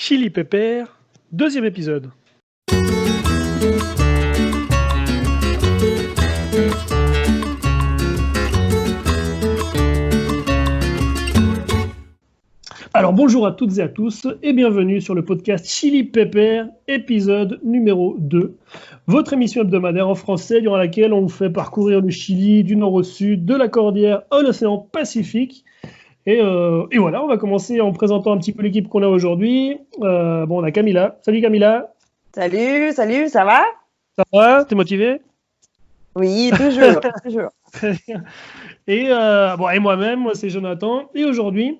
Chili Pépère, deuxième épisode. Alors bonjour à toutes et à tous et bienvenue sur le podcast Chili Pépère, épisode numéro 2. Votre émission hebdomadaire en français durant laquelle on vous fait parcourir le Chili du nord au sud, de la Cordillère à l'océan Pacifique. Et voilà, on va commencer en présentant un petit peu l'équipe qu'on a aujourd'hui. On a Camilla. Salut Camilla. Salut, ça va? Ça va? T'es motivée? Oui, toujours, toujours. Très bien. Et moi-même, moi c'est Jonathan. Et aujourd'hui,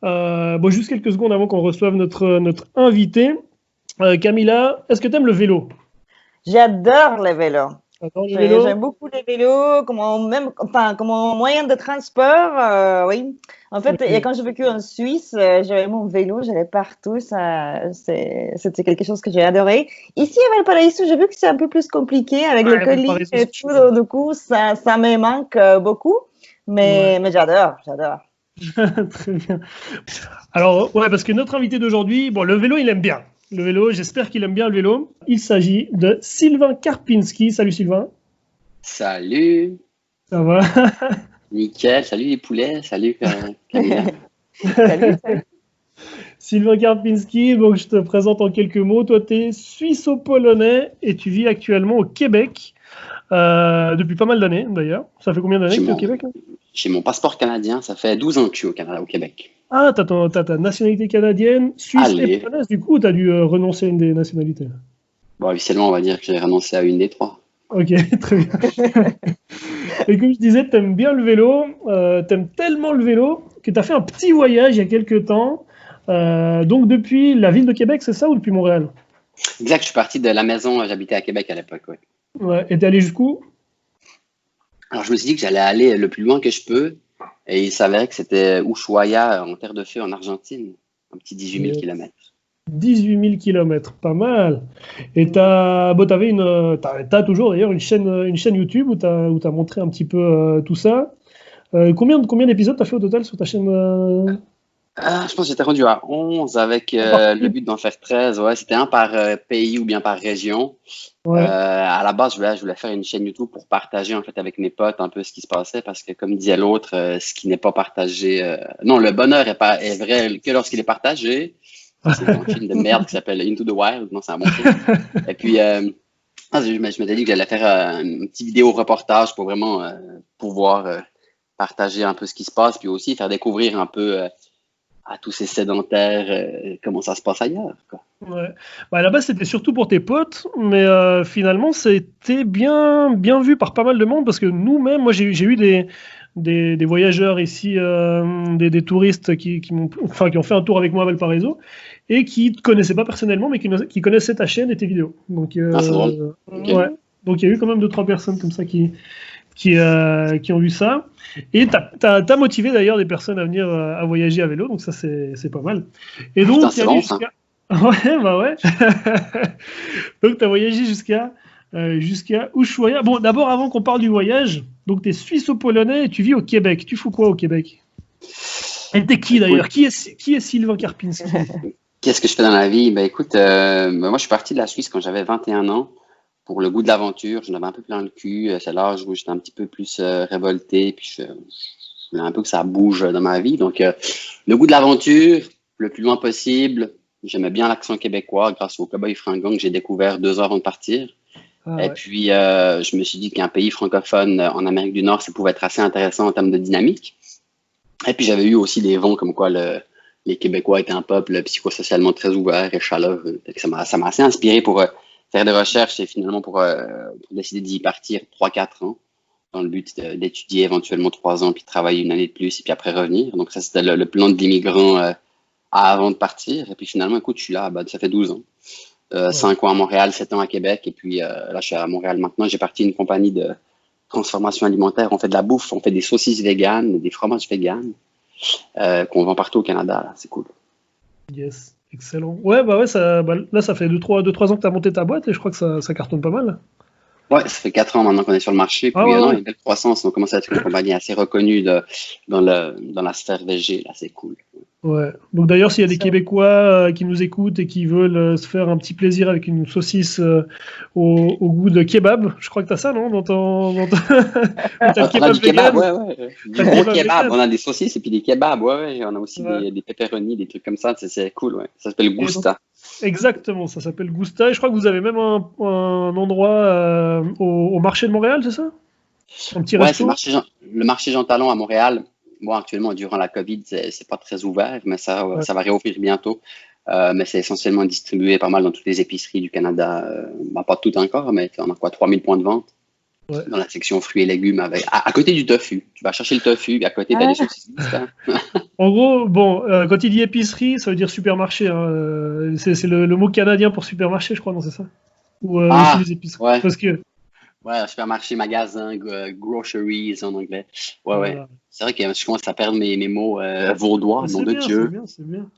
juste quelques secondes avant qu'on reçoive notre invité, Camilla, est-ce que tu aimes le vélo? J'adore les vélos. J'aime beaucoup les vélos comme moyen de transport, oui. En fait, Okay. quand j'ai vécu en Suisse, j'avais mon vélo, j'allais partout. C'était quelque chose que j'ai adoré. Ici à Valparaiso, j'ai vu que c'est un peu plus compliqué avec le colis et tout. Du coup, ça me manque beaucoup. Mais j'adore. Très bien. Alors, parce que notre invité d'aujourd'hui, le vélo, il aime bien. Le vélo, j'espère qu'il aime bien le vélo. Il s'agit de Sylvain Karpinski. Salut Sylvain. Salut. Ça va? Nickel. Salut les poulets. Salut Camilla. Salut. Sylvain Karpinski, donc je te présente en quelques mots. Toi, tu es suisse-polonais et tu vis actuellement au Québec depuis pas mal d'années d'ailleurs. Ça fait combien d'années que tu es au Québec? J'ai mon passeport canadien. Ça fait 12 ans que je suis au Québec. Ah, t'as ta nationalité canadienne, suisse et polonaise. Du coup, t'as dû renoncer à une des nationalités. Bon, officiellement, on va dire que j'ai renoncé à une des trois. Ok, très bien. Et comme je disais, t'aimes bien le vélo, t'aimes tellement le vélo que t'as fait un petit voyage il y a quelques temps. Donc depuis la ville de Québec, c'est ça, ou depuis Montréal? Exact, je suis parti de la maison, j'habitais à Québec à l'époque, oui. Ouais, et t'es allé jusqu'où? Alors, je me suis dit que j'allais aller le plus loin que je peux. Et il s'avérait que c'était Ushuaia, en Terre de Feu, en Argentine. Un petit 18 000 km. 18 000 km, pas mal. Et t'as toujours d'ailleurs une chaîne YouTube où t'as montré un petit peu tout ça. Combien d'épisodes t'as fait au total sur ta chaîne? Je pense que j'étais rendu à 11 avec le but d'en faire 13. Ouais, c'était un par pays ou bien par région. Ouais. À la base, je voulais faire une chaîne YouTube pour partager en fait avec mes potes un peu ce qui se passait parce que comme disait l'autre, ce qui n'est pas partagé, non, le bonheur est vrai que lorsqu'il est partagé. C'est un film de merde qui s'appelle Into the Wild. Non, c'est un bon film. Et puis, je m'étais dit que j'allais faire une petite vidéo reportage pour vraiment pouvoir partager un peu ce qui se passe, puis aussi faire découvrir un peu à tous ces sédentaires comment ça se passe ailleurs, quoi. Ouais. À la base, c'était surtout pour tes potes, mais finalement, c'était bien vu par pas mal de monde parce que nous-mêmes, moi, j'ai eu des voyageurs ici, des touristes qui ont fait un tour avec moi à Valparaiso et qui ne te connaissaient pas personnellement, mais qui connaissaient ta chaîne et tes vidéos. Donc, c'est drôle. Okay. Ouais. Donc, il y a eu quand même 2-3 personnes comme ça qui ont vu ça. Et t'as motivé d'ailleurs des personnes à venir à voyager à vélo, donc ça, c'est pas mal. Et donc, c'est bon, ça. Ouais. Donc, tu as voyagé jusqu'à Ushuaia. Bon, d'abord, avant qu'on parle du voyage, donc tu es suisse-polonais et tu vis au Québec. Tu fous quoi au Québec? Et t'es qui d'ailleurs? Qui est Sylvain Karpinski? Qu'est-ce que je fais dans la vie? Écoute, moi, je suis parti de la Suisse quand j'avais 21 ans pour le goût de l'aventure. J'en avais un peu plein le cul. C'est l'âge où j'étais un petit peu plus révolté. Puis je voulais un peu que ça bouge dans ma vie. Donc, le goût de l'aventure, le plus loin possible. J'aimais bien l'accent québécois grâce au Cowboy Fringant que j'ai découvert 2 heures avant de partir. Puis, je me suis dit qu'un pays francophone en Amérique du Nord, ça pouvait être assez intéressant en termes de dynamique. Et puis, j'avais eu aussi des vents comme quoi les Québécois étaient un peuple psychosocialement très ouvert et chaleureux. Ça m'a assez inspiré pour faire des recherches et finalement pour décider d'y partir 3-4 ans dans le but d'étudier éventuellement 3 ans puis de travailler une année de plus et puis après revenir. Donc, ça, c'était le plan de l'immigrant avant de partir. Et puis finalement, écoute, je suis là, ça fait 12 ans. 5 ans à Montréal, 7 ans à Québec. Et puis là, je suis à Montréal maintenant. J'ai parti une compagnie de transformation alimentaire. On fait de la bouffe, on fait des saucisses véganes, des fromages véganes qu'on vend partout au Canada. Là. C'est cool. Yes, excellent. Ouais, là, ça fait 2-3 ans que tu as monté ta boîte et je crois que ça cartonne pas mal. Ouais, ça fait 4 ans maintenant qu'on est sur le marché. Puis, non, il y a une belle croissance. On commence à être une compagnie assez reconnue dans la sphère VG. Là, c'est cool. Ouais. Donc d'ailleurs, s'il y a des Québécois qui nous écoutent et qui veulent se faire un petit plaisir avec une saucisse au goût de kebab, je crois que tu as ça, non? On a du kebab, ouais. Du gros kebab. On a des saucisses et puis des kebabs, ouais. On a aussi des pepperonis, des trucs comme ça. C'est cool, ouais. Ça s'appelle Gusta. Exactement, ça s'appelle Gusta. Et je crois que vous avez même un endroit au marché de Montréal, c'est ça? Un petit resto? Ouais, c'est le marché Jean Talon à Montréal. Bon, actuellement, durant la COVID, c'est pas très ouvert, mais ça va réouvrir bientôt. Mais c'est essentiellement distribué pas mal dans toutes les épiceries du Canada. Pas toutes encore, mais on a 3000 points de vente dans la section fruits et légumes à côté du tofu. Tu vas chercher le tofu, et à côté, tu as des saucisses. En gros, bon, quand il dit épicerie, ça veut dire supermarché. Hein. C'est le mot canadien pour supermarché, je crois, non, c'est ça? Ou les épiceries. Ouais. Parce que... Ouais, supermarché, magasin, groceries en anglais. Ouais. C'est vrai que je commence à perdre mes mots vaudois, nom de Dieu. C'est bien.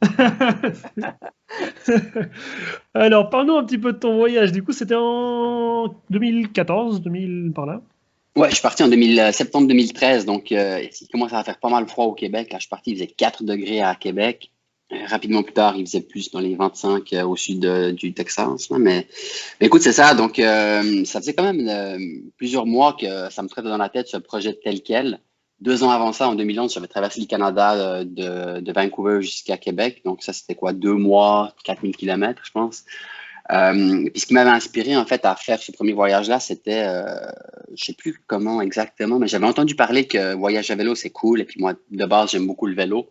Alors, parle-nous un petit peu de ton voyage. Du coup, c'était en 2014, 2000 par là. Ouais, je suis parti en septembre 2013, donc il commence à faire pas mal froid au Québec. Là, je suis parti, il faisait 4 degrés à Québec. Rapidement plus tard, il faisait plus dans les 25 au sud du Texas. Là, mais écoute, c'est ça. Donc, ça faisait quand même plusieurs mois que ça me traitait dans la tête ce projet tel quel. 2 ans avant ça, en 2011, j'avais traversé le Canada de Vancouver jusqu'à Québec. Donc, ça, c'était quoi? 2 mois, 4000 kilomètres, je pense. Puis ce qui m'avait inspiré, en fait, à faire ce premier voyage-là, c'était, je sais plus comment exactement, mais j'avais entendu parler que voyage à vélo, c'est cool. Et puis moi, de base, j'aime beaucoup le vélo.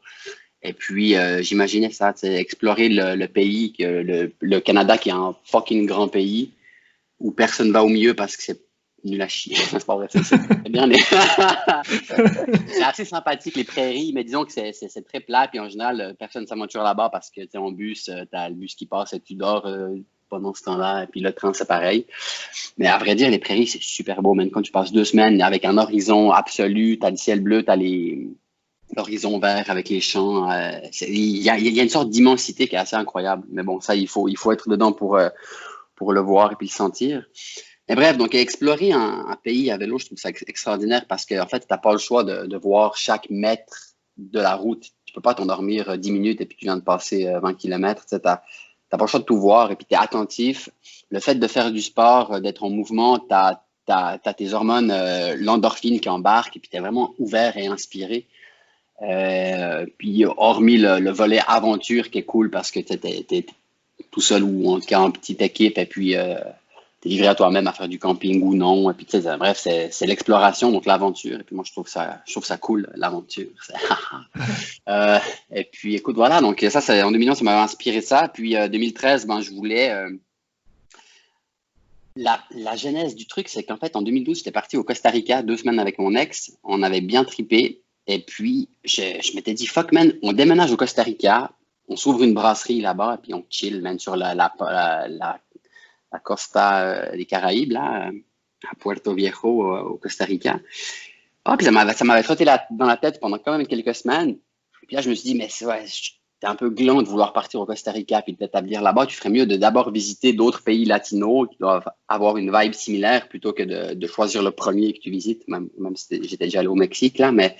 Et puis, j'imaginais ça, explorer le pays, le Canada qui est un fucking grand pays où personne va au milieu parce que c'est nul à chier. C'est pas vrai, c'est bien. C'est assez sympathique, les prairies, mais disons que c'est très plat. Puis en général, personne ne s'aventure là-bas parce que tu es en bus, tu as le bus qui passe et tu dors pendant ce temps-là. Et puis le train, c'est pareil. Mais à vrai dire, les prairies, c'est super beau. Même quand tu passes 2 semaines avec un horizon absolu, tu as le ciel bleu, tu as l'horizon vert avec les champs. Il y a une sorte d'immensité qui est assez incroyable. Mais bon, ça, il faut être dedans pour le voir et puis le sentir. Mais bref, donc explorer un pays à vélo, je trouve ça extraordinaire parce qu'en fait, tu n'as pas le choix de voir chaque mètre de la route. Tu peux pas t'endormir 10 minutes et puis tu viens de passer 20 km. Tu n'as pas le choix de tout voir et puis tu es attentif. Le fait de faire du sport, d'être en mouvement, tu as tes hormones, l'endorphine qui embarque et puis tu es vraiment ouvert et inspiré. Puis hormis le volet aventure qui est cool parce que t'es tout seul ou en tout cas en petite équipe et puis t'es livré à toi-même à faire du camping ou non et puis bref c'est l'exploration donc l'aventure et puis moi je trouve ça cool l'aventure. Et puis écoute voilà donc ça c'est en 2011 ça m'avait inspiré ça puis 2013 je voulais la genèse du truc c'est qu'en fait en 2012 j'étais parti au Costa Rica 2 semaines avec mon ex on avait bien trippé. Et puis, je m'étais dit, fuck man, on déménage au Costa Rica, on s'ouvre une brasserie là-bas, et puis on chill, man, sur la costa des Caraïbes, là, à Puerto Viejo, au Costa Rica. Ah, puis ça m'avait trotté dans la tête pendant quand même quelques semaines. Puis là, je me suis dit, mais t'es un peu gland de vouloir partir au Costa Rica puis de t'établir là-bas. Tu ferais mieux de d'abord visiter d'autres pays latinos qui doivent avoir une vibe similaire plutôt que de choisir le premier que tu visites, même si j'étais déjà allé au Mexique, là. Mais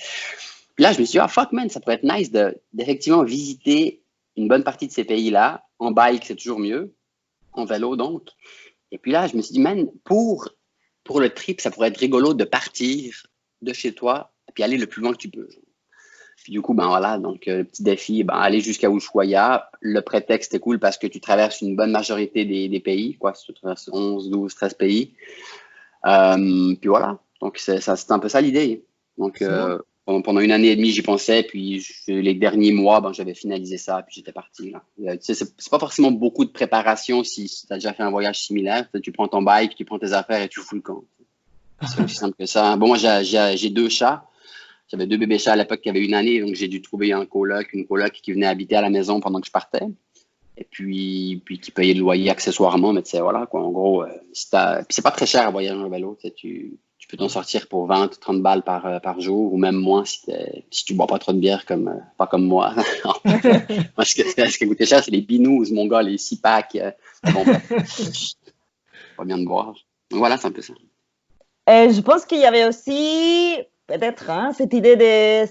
puis là, je me suis dit, fuck, man, ça pourrait être nice d'effectivement visiter une bonne partie de ces pays-là. En bike, c'est toujours mieux. En vélo, donc. Et puis là, je me suis dit, man, pour le trip, ça pourrait être rigolo de partir de chez toi et puis aller le plus loin que tu peux. Puis du coup, voilà, donc le petit défi, aller jusqu'à Ushuaia. Le prétexte est cool parce que tu traverses une bonne majorité des pays, quoi. Tu traverses 11, 12, 13 pays. Puis voilà, donc c'est un peu ça l'idée. Donc pendant 1 année et demie, j'y pensais, puis les derniers mois, j'avais finalisé ça, puis j'étais parti. Là. C'est pas forcément beaucoup de préparation si tu as déjà fait un voyage similaire. Tu prends ton bike, tu prends tes affaires et tu fous le camp. C'est aussi simple que ça. Bon, moi, j'ai 2 chats. J'avais 2 bébés chats à l'époque qui avaient 1 année, donc j'ai dû trouver une coloc qui venait habiter à la maison pendant que je partais. Et puis qui payait le loyer accessoirement, mais tu sais, voilà, quoi. En gros, puis c'est pas très cher à voyager en vélo. Tu peux t'en sortir pour 20 ou 30 balles par jour, ou même moins si tu bois pas trop de bière, pas comme moi. Moi, ce qui coûtait cher, c'est les binous, mon gars, les 6 packs. Pas bien de boire. Donc, voilà, c'est un peu ça. Je pense qu'il y avait aussi, peut-être, cette idée de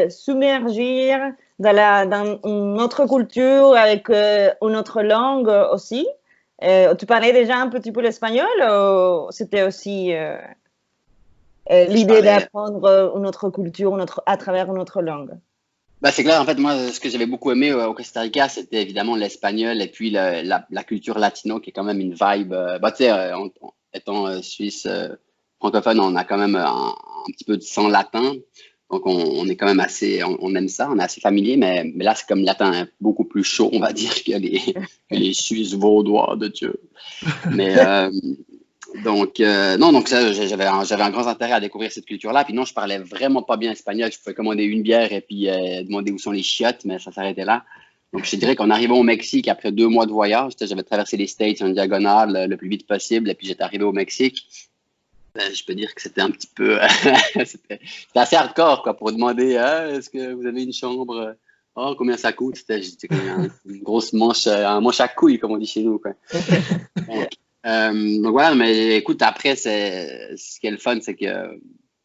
submergir dans une autre culture avec une autre langue aussi. Tu parlais déjà un petit peu l'espagnol ou c'était aussi l'idée d'apprendre une autre culture à travers une autre langue? Bah, c'est clair, en fait, moi, ce que j'avais beaucoup aimé au Costa Rica, c'était évidemment l'espagnol et puis la culture latino qui est quand même une vibe. Bah, tu sais, étant suisse francophone, on a quand même un petit peu de sang latin. Donc, on est quand même assez, on aime ça, on est assez familier, mais là, c'est comme latin beaucoup plus chaud, on va dire, que les Suisses vaudois de Dieu. Mais, donc, non, donc ça, j'avais un grand intérêt à découvrir cette culture-là. Puis non, je parlais vraiment pas bien espagnol. Je pouvais commander une bière et puis demander où sont les chiottes, mais ça s'arrêtait là. Donc, je te dirais qu'en arrivant au Mexique, après 2 mois de voyage, j'avais traversé les States en diagonale le plus vite possible, et puis j'étais arrivé au Mexique. Je peux dire que c'était un petit peu, c'était assez hardcore, quoi, pour demander, est-ce que vous avez une chambre? Oh, combien ça coûte? C'était une grosse manche, un manche à couilles, comme on dit chez nous, quoi. Donc voilà, mais écoute, après, ce qui est le fun, c'est que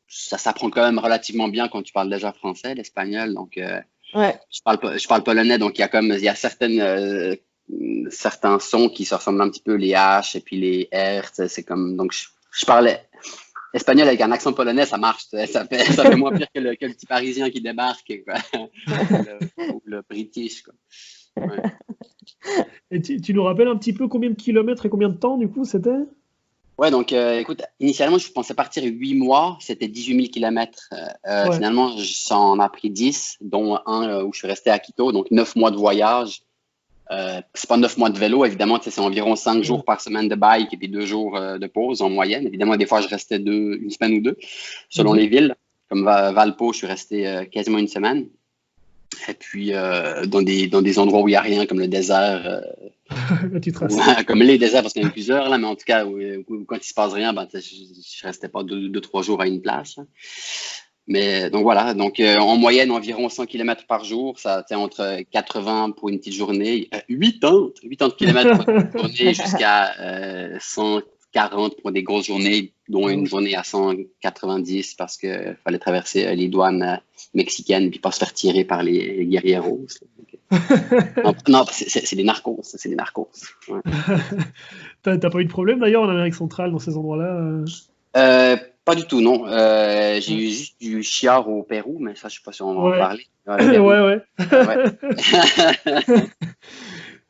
ça s'apprend quand même relativement bien quand tu parles déjà français, l'espagnol. Donc, ouais. je parle polonais, donc il y a certains sons qui se ressemblent un petit peu, les H et puis les R. C'est comme, donc je parlais espagnol avec un accent polonais, ça marche. Ça fait moins pire que le petit Parisien qui débarque, quoi. ou le British, quoi. Ouais. Et tu nous rappelles un petit peu combien de kilomètres et combien de temps, du coup, c'était? Ouais, donc écoute, initialement, je pensais partir 8 mois, c'était 18 000 kilomètres. Ouais. Finalement, ça en a pris 10, dont un où je suis resté à Quito, donc 9 mois de voyage. C'est pas 9 mois de vélo, évidemment, c'est environ 5 jours par semaine de bike et puis 2 jours de pause en moyenne. Évidemment, des fois, je restais une semaine ou deux, selon les villes. Comme Valpo, je suis resté quasiment une semaine. Et puis, dans des endroits où il n'y a rien, comme le désert. Comme les déserts, parce qu'il y en a plusieurs, là, mais en tout cas, où quand il ne se passe rien, ben, je ne restais pas 2-3 jours à une place. Là. Mais donc voilà, donc en moyenne, environ 100 km par jour, ça tient entre 80 pour une petite journée, 80 km pour une petite journée jusqu'à 140 pour des grosses journées, dont une journée à 190 parce qu'il fallait traverser les douanes mexicaines puis pas se faire tirer par les guerrieros. Non, c'est des narcos, c'est des narcos. Ouais. T'as pas eu de problème d'ailleurs en Amérique centrale dans ces endroits-là? Pas du tout, non. J'ai eu juste du chiard au Pérou, mais ça, je sais pas si on va en parler. Ouais.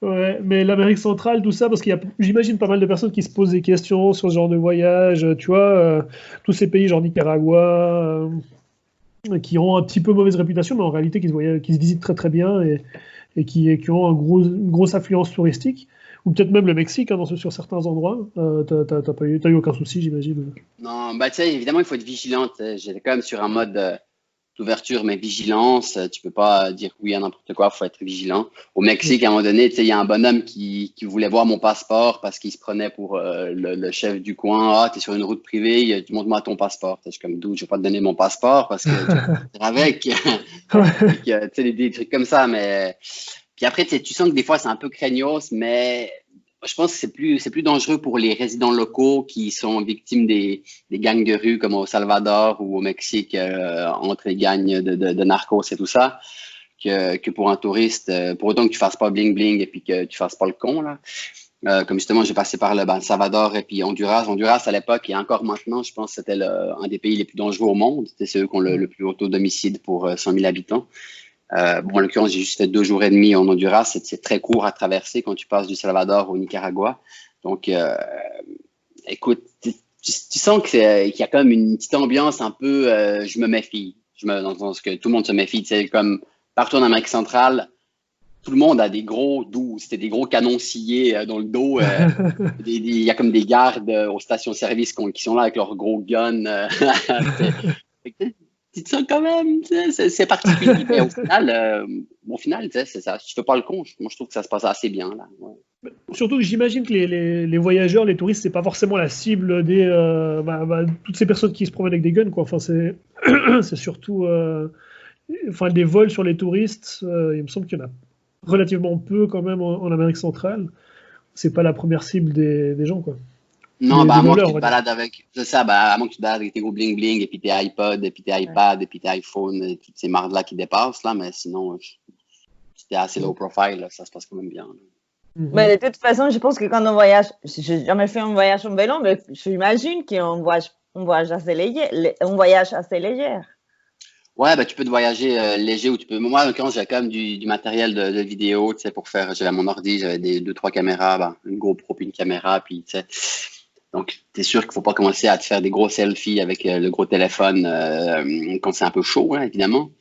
Ouais, mais l'Amérique centrale, tout ça, parce qu'il y a, j'imagine, pas mal de personnes qui se posent des questions sur ce genre de voyage, tu vois, tous ces pays genre Nicaragua, qui ont un petit peu mauvaise réputation, mais en réalité qui se visitent très très bien et qui ont une grosse affluence touristique, ou peut-être même le Mexique, hein, sur certains endroits. T'as eu aucun souci, j'imagine. Non, bah tu sais, évidemment, il faut être vigilant. J'étais quand même sur un mode d'ouverture, mais vigilance. Tu peux pas dire oui à n'importe quoi, il faut être vigilant. Au Mexique, à un moment donné, tu sais, il y a un bonhomme qui voulait voir mon passeport parce qu'il se prenait pour le chef du coin. Ah, t'es sur une route privée, tu montres-moi ton passeport. Je suis comme, d'où je vais pas te donner mon passeport parce que tu vas partir avec. Tu sais, des trucs comme ça, mais... Puis après, tu sens que des fois, c'est un peu craignos, mais je pense que c'est plus dangereux pour les résidents locaux qui sont victimes des gangs de rue comme au Salvador ou au Mexique entre les gangs de narcos et tout ça que pour un touriste, pour autant que tu fasses pas bling bling et puis que tu fasses pas le con là. Comme justement, j'ai passé par le Salvador et puis Honduras. Honduras, à l'époque et encore maintenant, je pense que c'était un des pays les plus dangereux au monde. C'est eux qui ont le plus haut taux d'homicide pour 100 000 habitants. En l'occurrence, j'ai juste fait 2 jours et demi en Honduras. C'est très court à traverser quand tu passes du Salvador au Nicaragua. Donc, écoute, tu sens qu'il y a quand même une petite ambiance un peu je me méfie. Dans le sens que tout le monde se méfie. C'est comme partout en Amérique centrale, tout le monde a des gros 12, des gros canons sciés dans le dos. Il y a comme des gardes aux stations-service qui sont là avec leurs gros guns. Tu te sens quand même, c'est particulier. Mais au final, c'est ça. Si tu fais pas le con, moi je trouve que ça se passe assez bien là. Ouais. Surtout que j'imagine que les voyageurs, les touristes, c'est pas forcément la cible des toutes ces personnes qui se promènent avec des guns, quoi. Enfin, c'est surtout des vols sur les touristes. Il me semble qu'il y en a relativement peu quand même en Amérique centrale. C'est pas la première cible des gens, quoi. Non, des à moins que voleurs, tu on te va dire. balades avec, c'est ça, à moins que tu te balades avec tes gros bling bling, et puis tes iPods, et puis tes iPads, et puis tes iPhones, et toutes ces mardes-là qui dépassent, là, mais sinon, si t'es assez low profile, là, ça se passe quand même bien. Mais de toute façon, je pense que quand on voyage, j'ai jamais fait un voyage en vélo, mais j'imagine qu'on voyage assez léger, un voyage assez léger. Ouais, ben, tu peux te voyager léger ou tu peux. Moi, en l'occurrence, j'ai quand même du matériel de vidéo, tu sais, pour faire. J'avais mon ordi, j'avais deux, trois caméras, ben, une GoPro puis une caméra, puis tu sais. Donc, t'es sûr qu'il faut pas commencer à te faire des gros selfies avec le gros téléphone quand c'est un peu chaud, hein, évidemment.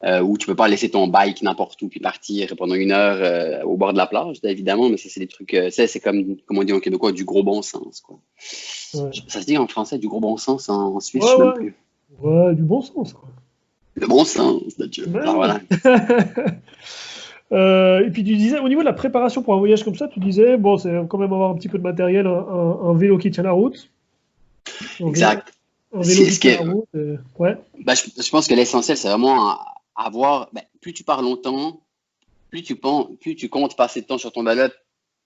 Ou tu peux pas laisser ton bike n'importe où puis partir pendant 1 heure au bord de la plage, évidemment. Mais ça, c'est des trucs. C'est comme on dit en québécois, du gros bon sens, quoi. Ouais. Ça se dit en français, du gros bon sens en Suisse, Ouais, je sais même ouais. plus. Ouais, du bon sens, quoi. Le bon sens de Dieu. Ouais, Alors voilà. Et puis tu disais, au niveau de la préparation pour un voyage comme ça, tu disais, bon, c'est quand même avoir un petit peu de matériel, un vélo qui tient la route. Exact. Un vélo qui Ce qui tient la est, route. Ouais. ben, je pense que l'essentiel, c'est vraiment avoir. Ben, plus tu pars longtemps, plus tu comptes passer de temps sur ton vélo,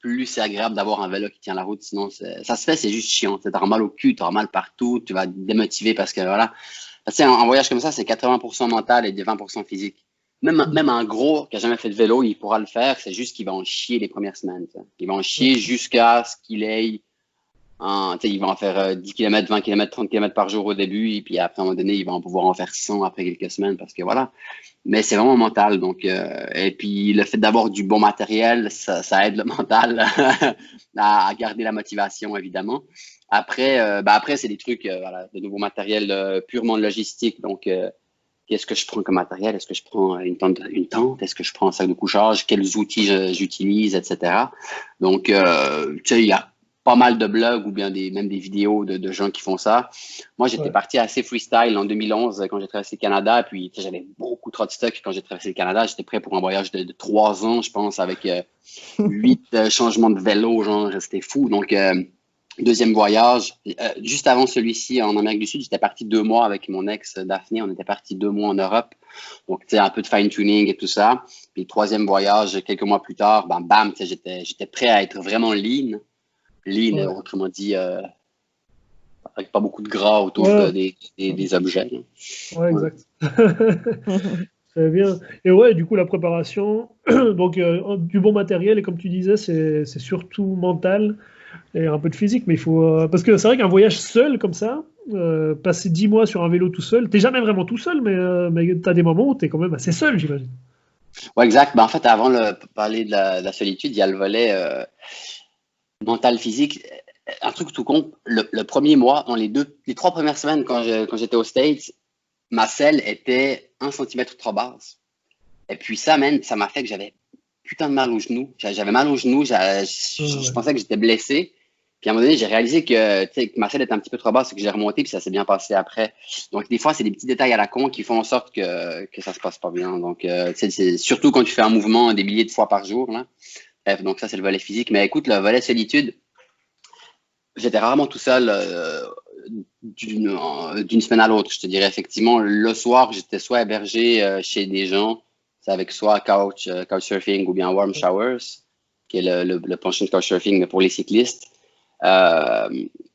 plus c'est agréable d'avoir un vélo qui tient la route. Sinon, ça se fait, c'est juste chiant. Tu auras mal au cul, tu auras mal partout, tu vas te démotiver parce que voilà. Tu sais, un voyage comme ça, c'est 80% mental et 20% physique. Même un gros qui a jamais fait de vélo, il pourra le faire. C'est juste qu'il va en chier les premières semaines. Tu sais. Il va en chier jusqu'à ce qu'il ait il va en faire 10 km, 20 km, 30 km par jour au début, et puis après, à un moment donné, il va en pouvoir en faire 100 après quelques semaines, parce que voilà. Mais c'est vraiment mental. Donc, et puis, le fait d'avoir du bon matériel, ça aide le mental à garder la motivation, évidemment. Après, après c'est des trucs, voilà, de nouveau matériel purement logistique. Donc, qu'est-ce que je prends comme matériel? Est-ce que je prends une tente? Est-ce que je prends un sac de couchage? Quels outils j'utilise, etc. Donc, tu sais, il y a pas mal de blogs ou bien même des vidéos de gens qui font ça. Moi, j'étais parti assez freestyle en 2011 quand j'ai traversé le Canada. Puis, j'avais beaucoup trop de stock quand j'ai traversé le Canada. J'étais prêt pour un voyage de 3 ans, je pense, avec 8 changements de vélo. Genre, c'était fou. Donc, deuxième voyage, juste avant celui-ci en Amérique du Sud, j'étais parti 2 mois avec mon ex Daphné. On était parti 2 mois en Europe. Donc, tu sais, un peu de fine-tuning et tout ça. Puis, troisième voyage, quelques mois plus tard, bam, tu sais, j'étais prêt à être vraiment lean. Lean, autrement dit, avec pas beaucoup de gras autour des objets. Là. Ouais, exact. Très bien. Et ouais, du coup, la préparation, donc du bon matériel, et comme tu disais, c'est surtout mental et un peu de physique, mais il faut. Parce que c'est vrai qu'un voyage seul comme ça, passer 10 mois sur un vélo tout seul, t'es jamais vraiment tout seul, mais t'as des moments où t'es quand même assez seul, j'imagine. Ouais, exact. En fait, avant de parler de la solitude, il y a le volet mental, physique. Un truc tout con, le premier mois, dans les 3 premières semaines quand j'étais aux States, ma selle était 1 centimètre trop basse. Et puis ça, ça m'a fait que j'avais putain de mal aux genoux. J'avais mal aux genoux, je pensais que j'étais blessé. Puis à un moment donné, j'ai réalisé que ma selle était un petit peu trop basse, que j'ai remonté, puis ça s'est bien passé après. Donc des fois, c'est des petits détails à la con qui font en sorte que ça se passe pas bien. Donc c'est surtout quand tu fais un mouvement des milliers de fois par jour. Là. Bref, donc ça, c'est le volet physique. Mais écoute, le volet solitude, j'étais rarement tout seul d'une semaine à l'autre. Je te dirais effectivement, le soir, j'étais soit hébergé chez des gens, c'est avec soit couchsurfing ou bien warm showers, qui est le penchant de couchsurfing, mais pour les cyclistes.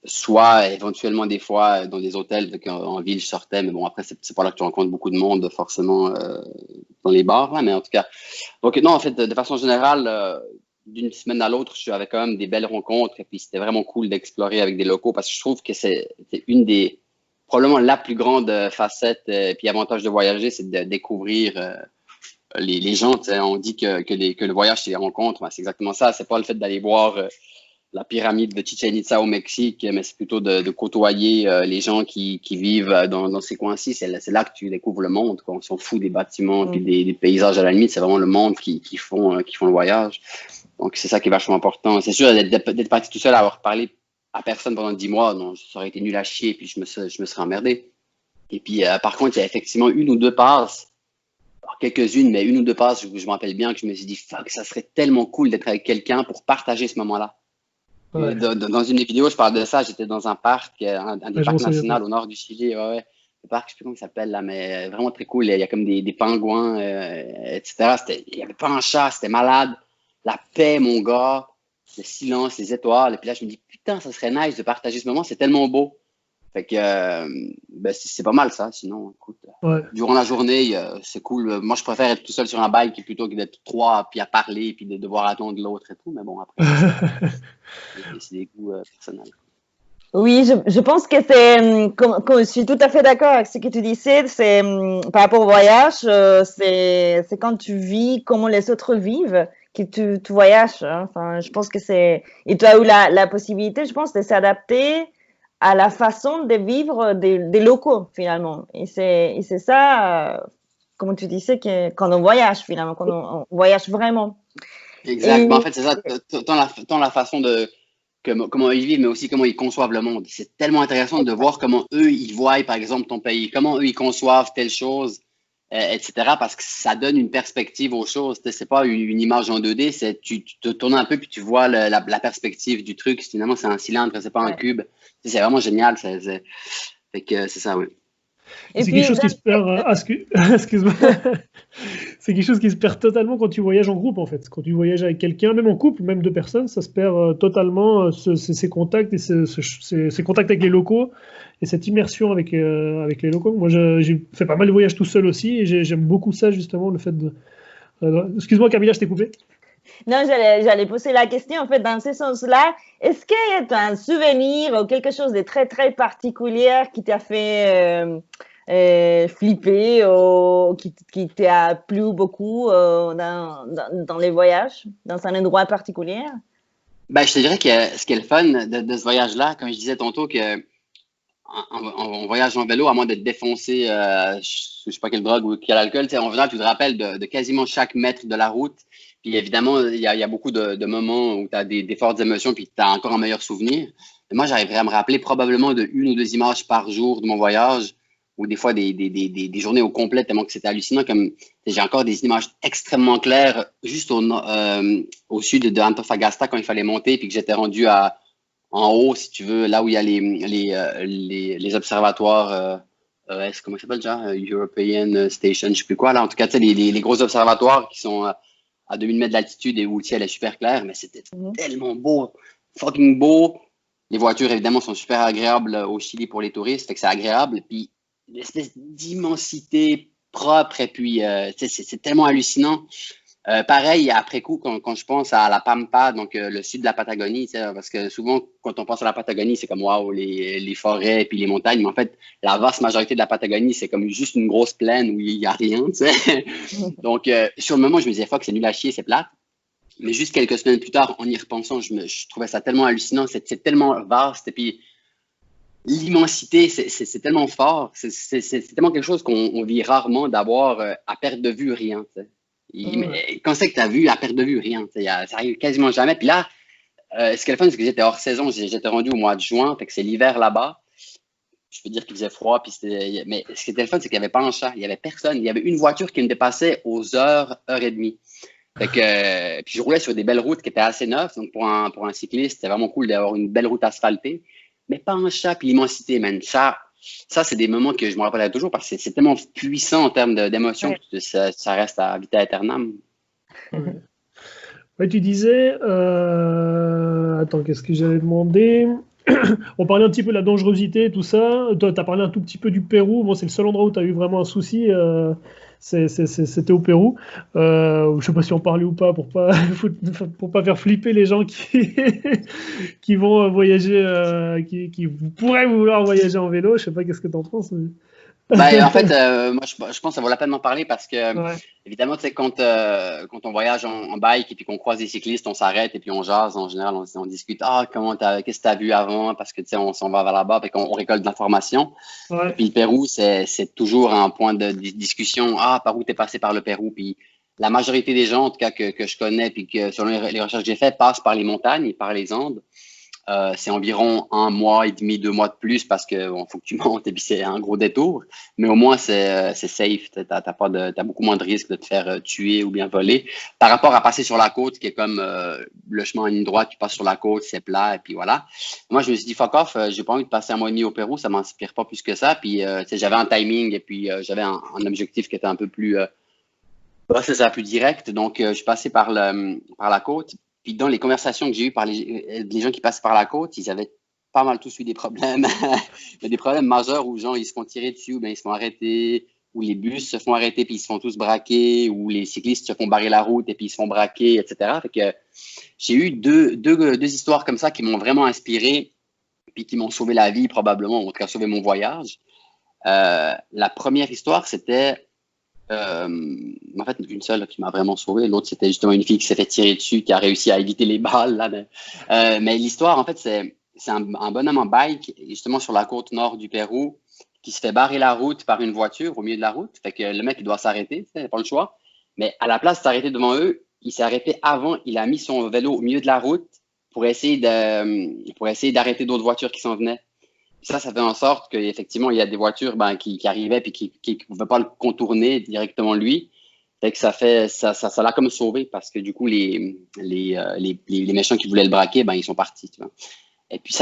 Soit éventuellement des fois dans des hôtels, en ville je sortais, mais bon après c'est pas là que tu rencontres beaucoup de monde forcément dans les bars, là, mais en tout cas. Donc non, en fait, de façon générale, d'une semaine à l'autre, j'avais quand même des belles rencontres et puis c'était vraiment cool d'explorer avec des locaux parce que je trouve que c'est une des, probablement la plus grande facette et puis avantage de voyager, c'est de découvrir les gens. On dit que le voyage, c'est les rencontres, c'est exactement ça. C'est pas le fait d'aller voir la pyramide de Chichen Itza au Mexique, mais c'est plutôt de côtoyer les gens qui vivent dans ces coins-ci. C'est là que tu découvres le monde. Quoi. On s'en fout des bâtiments puis des paysages à la limite. C'est vraiment le monde qui font le voyage. Donc, c'est ça qui est vachement important. C'est sûr, d'être parti tout seul à avoir parlé à personne pendant 10 mois, non, ça aurait été nul à chier, puis je me serais emmerdé. Et puis, par contre, il y a effectivement une ou deux passes, quelques-unes, mais une ou deux passes où je me rappelle bien que je me suis dit, fuck, ça serait tellement cool d'être avec quelqu'un pour partager ce moment-là. Ouais. Dans une des vidéos, je parle de ça, j'étais dans un parc, un des parcs nationaux au nord du Chili, ouais. Le parc, je sais plus comment il s'appelle là, mais vraiment très cool. Il y a comme des pingouins, etc. Il n'y avait pas un chat, c'était malade. La paix, mon gars. le silence, les étoiles. Et puis là, je me dis, putain, ça serait nice de partager ce moment, c'est tellement beau. Fait que c'est pas mal ça. Sinon, écoute, durant la journée, c'est cool. Moi, je préfère être tout seul sur un bike plutôt que d'être trois, puis à parler, puis de devoir attendre l'autre et tout. Mais bon, après, c'est des goûts personnels. Oui, je pense que je suis tout à fait d'accord avec ce que tu disais, c'est par rapport au voyage, c'est quand tu vis comment les autres vivent que tu voyages. Hein. Enfin, je pense que et tu as eu la possibilité, je pense, de s'adapter à la façon de vivre des locaux finalement. Et c'est ça, comme tu disais, quand on voyage finalement, quand on voyage vraiment. Exactement. En fait, c'est ça, tant la façon de comment ils vivent, mais aussi comment ils conçoivent le monde. C'est tellement intéressant de voir comment eux, ils voient, par exemple, ton pays, comment eux, ils conçoivent telle chose, etc., parce que ça donne une perspective aux choses. C'est pas une image en 2D, tu te tournes un peu puis tu vois la perspective du truc. Finalement, c'est un cylindre, c'est pas un cube. C'est vraiment génial. Fait que c'est ça, oui. C'est quelque chose qui se perd. Excuse-moi. C'est quelque chose qui se perd totalement quand tu voyages en groupe, en fait. Quand tu voyages avec quelqu'un, même en couple, même deux personnes, ça se perd totalement ces contacts et ces contacts avec les locaux et cette immersion avec les locaux. Moi, j'ai fait pas mal de voyages tout seul aussi et j'aime beaucoup ça, justement, le fait de. Excuse-moi, Camilla, je t'ai coupé. Non, j'allais poser la question, en fait, dans ce sens-là. Est-ce qu'il y a un souvenir ou quelque chose de très, très particulier qui t'a fait flipper ou qui t'a plu beaucoup dans les voyages, dans un endroit particulier? Ben, je te dirais que ce qui est le fun de ce voyage-là, comme je disais tantôt, que en voyage en vélo, à moins d'être défoncé, je sais pas quelle drogue ou quel alcool, en général, tu te rappelles de quasiment chaque mètre de la route. Puis évidemment, il y a beaucoup de moments où tu as des fortes émotions, puis tu as encore un meilleur souvenir. Et moi, j'arriverais à me rappeler probablement de 1 ou 2 images par jour de mon voyage, ou des fois des journées au complet, tellement que c'était hallucinant. Comme j'ai encore des images extrêmement claires juste au sud de Antofagasta quand il fallait monter, puis que j'étais rendu en haut, si tu veux, là où il y a les observatoires, comment ça s'appelle déjà? European Station, je sais plus quoi, là. En tout cas, tu sais, les gros observatoires qui sont à 2000 mètres d'altitude et où le ciel est super clair, mais c'était tellement beau, fucking beau. Les voitures, évidemment, sont super agréables au Chili pour les touristes, fait que c'est agréable. Puis, l'espèce d'immensité propre, et puis, c'est tellement hallucinant. Pareil, après coup, quand je pense à la Pampa, donc le sud de la Patagonie, parce que souvent, quand on pense à la Patagonie, c'est comme waouh, les forêts et puis les montagnes, mais en fait, la vaste majorité de la Patagonie, c'est comme juste une grosse plaine où il n'y a rien, tu sais. Donc, sur le moment, je me disais, fuck, c'est nul à chier, c'est plate. Mais juste quelques semaines plus tard, en y repensant, je trouvais ça tellement hallucinant, c'est tellement vaste, et puis l'immensité, c'est tellement fort, c'est tellement quelque chose qu'on vit rarement d'avoir à perte de vue rien, tu sais. Quand c'est que tu as vu à perte de vue rien, ça arrive quasiment jamais. Puis là, ce qui est le fun, c'est que j'étais hors saison, j'étais rendu au mois de juin, fait que c'est l'hiver là-bas. Je peux dire qu'il faisait froid, mais ce qui était le fun, c'est qu'il n'y avait pas un chat, il n'y avait personne. Il y avait une voiture qui me dépassait aux heure et demie. Fait que, puis je roulais sur des belles routes qui étaient assez neuves, donc pour un cycliste, c'était vraiment cool d'avoir une belle route asphaltée. Mais pas un chat, puis l'immensité, man. Ça, c'est des moments que je me rappellerai toujours parce que c'est tellement puissant en termes d'émotion que ça reste à vita aeternam. Ouais, tu disais, attends, qu'est-ce que j'avais demandé? On parlait un petit peu de la dangerosité, tout ça. Toi, tu as parlé un tout petit peu du Pérou. Bon, c'est le seul endroit où tu as eu vraiment un souci. C'était au Pérou. Je ne sais pas si on parlait ou pas pour pas faire flipper les gens qui vont voyager, qui pourraient vouloir voyager en vélo. Je ne sais pas qu'est-ce que tu en penses. Ben, en fait, moi, je pense que ça vaut la peine d'en parler parce que, évidemment, tu sais, quand on voyage en bike et puis qu'on croise des cyclistes, on s'arrête et puis on jase. En général, on discute. Ah, qu'est-ce que tu as vu avant? Parce que, tu sais, on s'en va vers là-bas et qu'on récolte de l'information. Ouais. Puis le Pérou, c'est toujours un point de discussion. Ah, par où tu es passé par le Pérou? Puis la majorité des gens, en tout cas, que je connais puis que, selon les recherches que j'ai faites, passent par les montagnes, par les Andes. C'est environ 1 mois et demi, 2 mois de plus parce que faut que tu montes et puis c'est un gros détour. Mais au moins, c'est safe. T'as beaucoup moins de risques de te faire tuer ou bien voler. Par rapport à passer sur la côte, qui est comme le chemin en ligne droite, tu passes sur la côte, c'est plat et puis voilà. Moi, je me suis dit, fuck off, j'ai pas envie de passer 1 mois et demi au Pérou, ça m'inspire pas plus que ça. Puis, j'avais un timing et puis j'avais un objectif qui était un peu plus, c'est ça, plus direct. Donc, je suis passé par la côte. Puis dans les conversations que j'ai eues par les gens qui passent par la côte, ils avaient pas mal tous eu des problèmes, mais des problèmes majeurs où genre ils se font tirer dessus, ou bien ils se font arrêter, ou les bus se font arrêter puis ils se font tous braquer, ou les cyclistes se font barrer la route et puis ils se font braquer, etc. Fait que j'ai eu deux histoires comme ça qui m'ont vraiment inspiré puis qui m'ont sauvé la vie probablement, ou en tout cas sauvé mon voyage. La première histoire, c'était en fait une seule qui m'a vraiment sauvé. L'autre, c'était justement une fille qui s'est fait tirer dessus, qui a réussi à éviter les balles. Là, mais l'histoire, en fait, c'est un bonhomme en bike, justement sur la côte nord du Pérou, qui se fait barrer la route par une voiture au milieu de la route. Fait que le mec, il doit s'arrêter, il n'a pas le choix. Mais à la place de s'arrêter devant eux, il s'est arrêté avant. Il a mis son vélo au milieu de la route pour essayer d'arrêter d'autres voitures qui s'en venaient. Ça fait en sorte qu'effectivement, il y a des voitures qui arrivaient et qui ne pouvaient pas le contourner directement lui. Fait que ça l'a comme sauvé parce que du coup, les méchants qui voulaient le braquer, ils sont partis. Tu vois. Et puis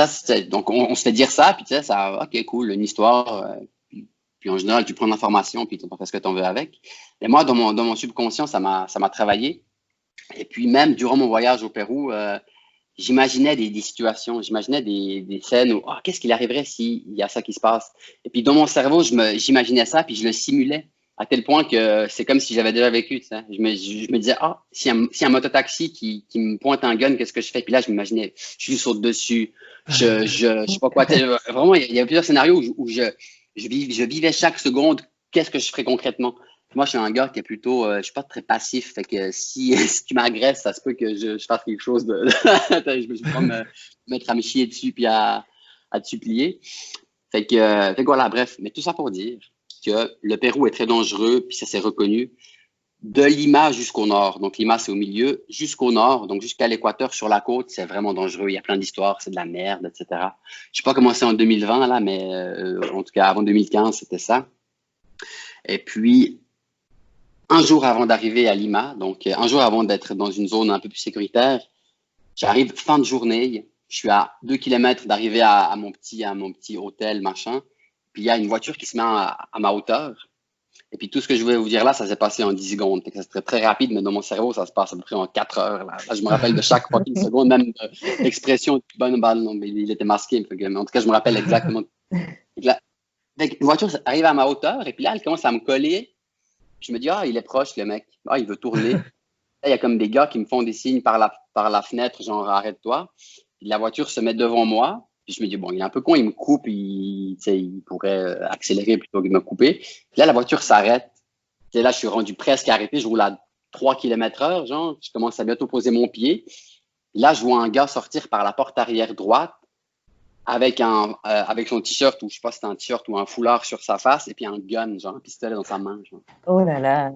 donc on se fait dire ça, puis tu sais, ça, ok, cool, une histoire. Puis en général, tu prends l'information, puis tu fais ce que tu en veux avec. Mais moi, dans mon subconscient, ça m'a travaillé. Et puis même durant mon voyage au Pérou, j'imaginais des situations, j'imaginais des scènes où qu'est-ce qu'il arriverait s'il y a ça qui se passe. Et puis dans mon cerveau, j'imaginais ça, puis je le simulais à tel point que c'est comme si j'avais déjà vécu. Tu sais. Je me disais, si un mototaxi qui me pointe un gun, qu'est-ce que je fais? Puis là, je m'imaginais, je lui saute dessus, je sais pas quoi. Vraiment, il y a plusieurs scénarios où je vivais chaque seconde, qu'est-ce que je ferais concrètement. Moi, je suis un gars qui est plutôt, je suis pas très passif, fait que si tu m'agresses, ça se peut que je fasse quelque chose de, je vais pas me mettre à me chier dessus puis à te supplier. Fait que voilà, bref, mais tout ça pour dire que le Pérou est très dangereux, puis ça s'est reconnu de Lima jusqu'au nord. Donc Lima, c'est au milieu, jusqu'au nord, donc jusqu'à l'équateur sur la côte, c'est vraiment dangereux. Il y a plein d'histoires, c'est de la merde, etc. Je sais pas comment c'est en 2020 là, mais en tout cas avant 2015, c'était ça. Et puis un jour avant d'arriver à Lima, donc un jour avant d'être dans une zone un peu plus sécuritaire, j'arrive fin de journée, je suis à 2 km d'arriver à mon petit hôtel, machin, puis il y a une voiture qui se met à ma hauteur. Et puis tout ce que je voulais vous dire là, ça s'est passé en 10 secondes. Ça serait très rapide, mais dans mon cerveau, ça se passe à peu près en 4 heures. Là, je me rappelle de chaque fucking seconde, même de l'expression du bon non, mais il était masqué. Mais en tout cas, je me rappelle exactement. Là, une voiture arrive à ma hauteur, et puis là, elle commence à me coller. Je me dis, il est proche, le mec. Il veut tourner. Là, il y a comme des gars qui me font des signes par la fenêtre, genre, arrête-toi. Puis la voiture se met devant moi. Puis je me dis, bon, il est un peu con, il me coupe, il pourrait accélérer plutôt que de me couper. Puis là, la voiture s'arrête. Puis là, je suis rendu presque arrêté. Je roule à 3 km/h, genre. Je commence à bientôt poser mon pied. Puis là, je vois un gars sortir par la porte arrière droite avec son t-shirt, ou je sais pas si c'était un t-shirt ou un foulard sur sa face, et puis un gun, genre un pistolet dans sa main. Genre. Oh là là.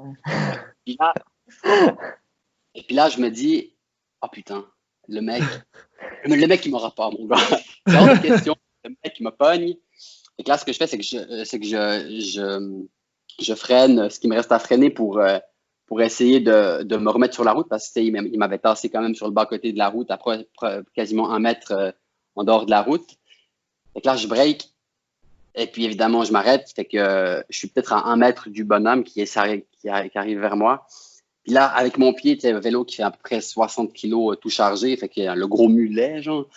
Et puis là, je me dis, putain, le mec, il m'aura pas, mon gars. C'est hors de question. Le mec, il me pogne. Et là, ce que je fais, c'est que je freine ce qui me reste à freiner pour essayer de me remettre sur la route, parce que il m'avait tassé quand même sur le bas-côté de la route, après quasiment 1 mètre en dehors de la route. Et là, je break. Et puis, évidemment, je m'arrête. Fait que je suis peut-être à 1 mètre du bonhomme qui arrive vers moi. Puis là, avec mon pied, tu sais, un vélo qui fait à peu près 60 kilos tout chargé, fait qu'il y a le gros mulet, genre.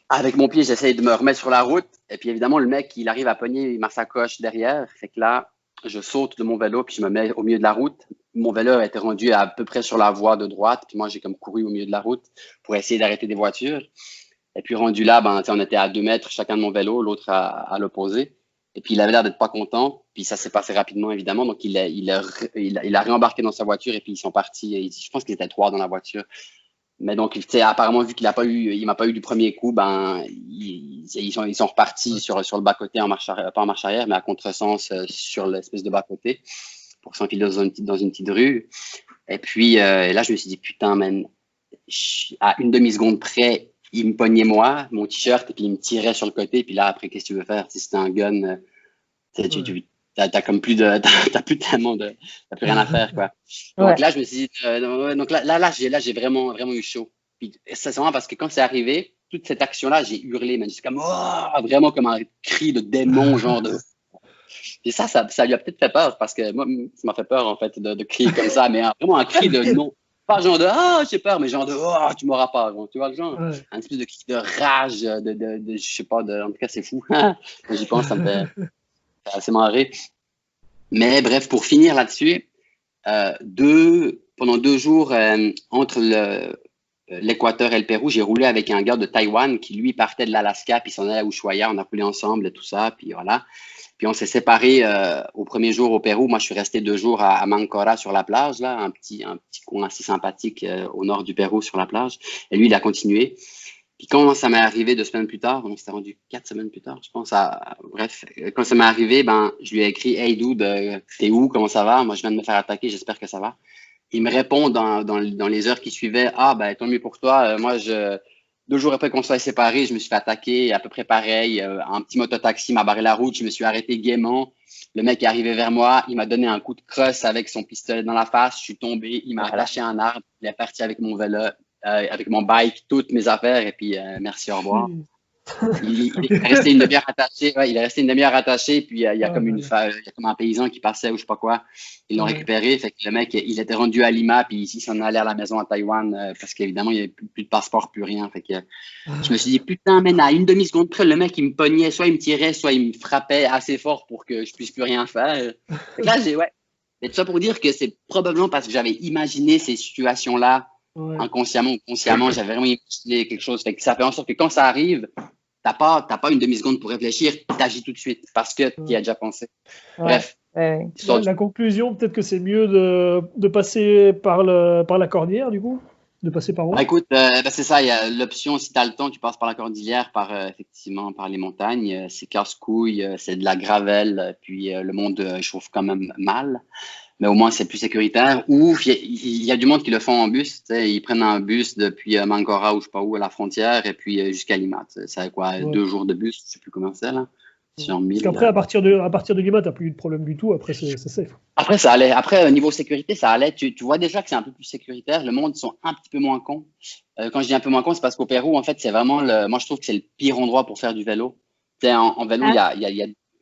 Avec mon pied, j'essaie de me remettre sur la route. Et puis, évidemment, le mec, il arrive à pogner ma sacoche derrière. Fait que là, je saute de mon vélo, puis je me mets au milieu de la route. Mon vélo était rendu à peu près sur la voie de droite. Puis moi, j'ai comme couru au milieu de la route pour essayer d'arrêter des voitures. Et puis, rendu là, on était à 2 mètres chacun de mon vélo, l'autre à l'opposé. Et puis, il avait l'air d'être pas content. Puis, ça s'est passé rapidement, évidemment. Donc, il a réembarqué dans sa voiture et puis ils sont partis. Je pense qu'ils étaient 3 dans la voiture. Mais donc, apparemment, vu qu'il m'a pas eu du premier coup, ils sont repartis sur le bas-côté pas en marche arrière, mais à contresens sur l'espèce de bas-côté pour s'enfiler dans une petite rue. Et puis, là, je me suis dit, putain, man, à une demi-seconde près, il me pognait moi, mon t-shirt, et puis il me tirait sur le côté. Puis là, après, qu'est-ce que tu veux faire? Si c'était un gun, t'as comme plus t'as plus tellement t'as plus rien à faire, quoi. Donc là, je me suis dit, donc là, j'ai vraiment, vraiment eu chaud. Puis c'est vraiment parce que quand c'est arrivé, toute cette action-là, j'ai hurlé, man. Comme, vraiment comme un cri de démon, genre de. Et ça lui a peut-être fait peur parce que moi, ça m'a fait peur, en fait, de crier comme ça, mais vraiment un cri de non. Pas genre de ah, j'ai peur, mais genre de oh, tu m'auras pas. Genre, tu vois, le genre, Ouais. un espèce de cri de rage, je sais pas, en tout cas, c'est fou. Quand j'y pense, ça me fait assez marrer. Mais bref, pour finir là-dessus, pendant 2 jours, entre l'Équateur et le Pérou, j'ai roulé avec un gars de Taïwan qui, lui, partait de l'Alaska, puis s'en allait à Ushuaia. On a roulé ensemble et tout ça, puis voilà. Puis on s'est séparés au premier jour au Pérou. Moi, je suis resté 2 jours à Mancora sur la plage, là, un petit coin assez sympathique au nord du Pérou sur la plage. Et lui, il a continué. Puis quand ça m'est arrivé 2 semaines plus tard, on s'était rendu 4 semaines plus tard, je pense. Bref, quand ça m'est arrivé, ben, je lui ai écrit Hey dude, t'es où? Comment ça va? Moi, je viens de me faire attaquer, j'espère que ça va. Il me répond dans les heures qui suivaient Ah, ben, tant mieux pour toi. Moi, 2 jours après qu'on soit séparés, je me suis fait attaquer, à peu près pareil. Un petit mototaxi m'a barré la route, je me suis arrêté gaiement. Le mec est arrivé vers moi, il m'a donné un coup de crosse avec son pistolet dans la face. Je suis tombé, il m'a lâché un arbre, il est parti avec mon vélo, avec mon bike, toutes mes affaires, et puis merci, au revoir. Il est resté une demi-heure attaché. Ouais, il est resté une demi-heure attaché. Puis il y a comme il y a comme un paysan qui passait ou je sais pas quoi. Ils l'ont récupéré. Fait que le mec, il était rendu à Lima. Puis ici, il s'en allait à la maison à Taïwan parce qu'évidemment, il n'y avait plus de passeport, plus rien. Fait que je me suis dit, putain, man, à une demi-seconde près, le mec, il me pognait. Soit il me tirait, soit il me frappait assez fort pour que je puisse plus rien faire. Fait que là, Mais tout ça pour dire que c'est probablement parce que j'avais imaginé ces situations-là. Inconsciemment ou consciemment, j'avais vraiment imaginé quelque chose. Fait que ça fait en sorte que quand ça arrive, t'as pas une demi-seconde pour réfléchir, t'agis tout de suite parce que tu y as déjà pensé. Bref. La conclusion, peut-être que c'est mieux de passer par la cordillère, du coup, de passer par où? Écoute, c'est ça, il y a l'option, si tu as le temps, tu passes par la cordillère, effectivement, par les montagnes. C'est casse-couille, c'est de la gravelle, puis le monde chauffe quand même mal. Mais au moins, c'est plus sécuritaire. Ou il y a du monde qui le font en bus. Ils prennent un bus depuis Mancora ou je sais pas où, à la frontière, et puis jusqu'à Lima. C'est quoi, 2 jours de bus, je sais plus comment c'est, là. Parce qu'après, à partir de Lima, tu n'as plus eu de problème du tout. Après, c'est safe. Après, ça allait. Après, niveau sécurité, ça allait. Tu vois déjà que c'est un peu plus sécuritaire. Le monde sont un petit peu moins cons. Quand je dis un peu moins cons, c'est parce qu'au Pérou, en fait, c'est vraiment moi, je trouve que c'est le pire endroit pour faire du vélo. En vélo,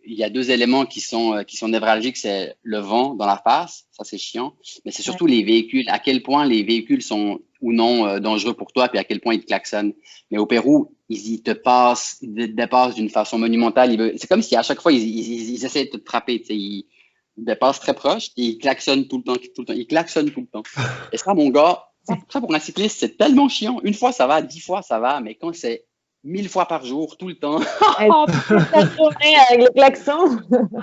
il y a 2 éléments qui sont névralgiques, c'est le vent dans la face, ça c'est chiant, mais c'est surtout les véhicules, à quel point les véhicules sont ou non dangereux pour toi, puis à quel point ils te klaxonnent. Mais au Pérou, ils te dépassent d'une façon monumentale. C'est comme si à chaque fois, ils essaient de te frapper, ils dépassent très proche et ils klaxonnent tout le temps, ils klaxonnent tout le temps. Et ça, mon gars, ça pour un cycliste, c'est tellement chiant. Une fois, ça va, 10 fois, ça va, mais quand c'est 1000 fois par jour, tout le temps. Avec le klaxon.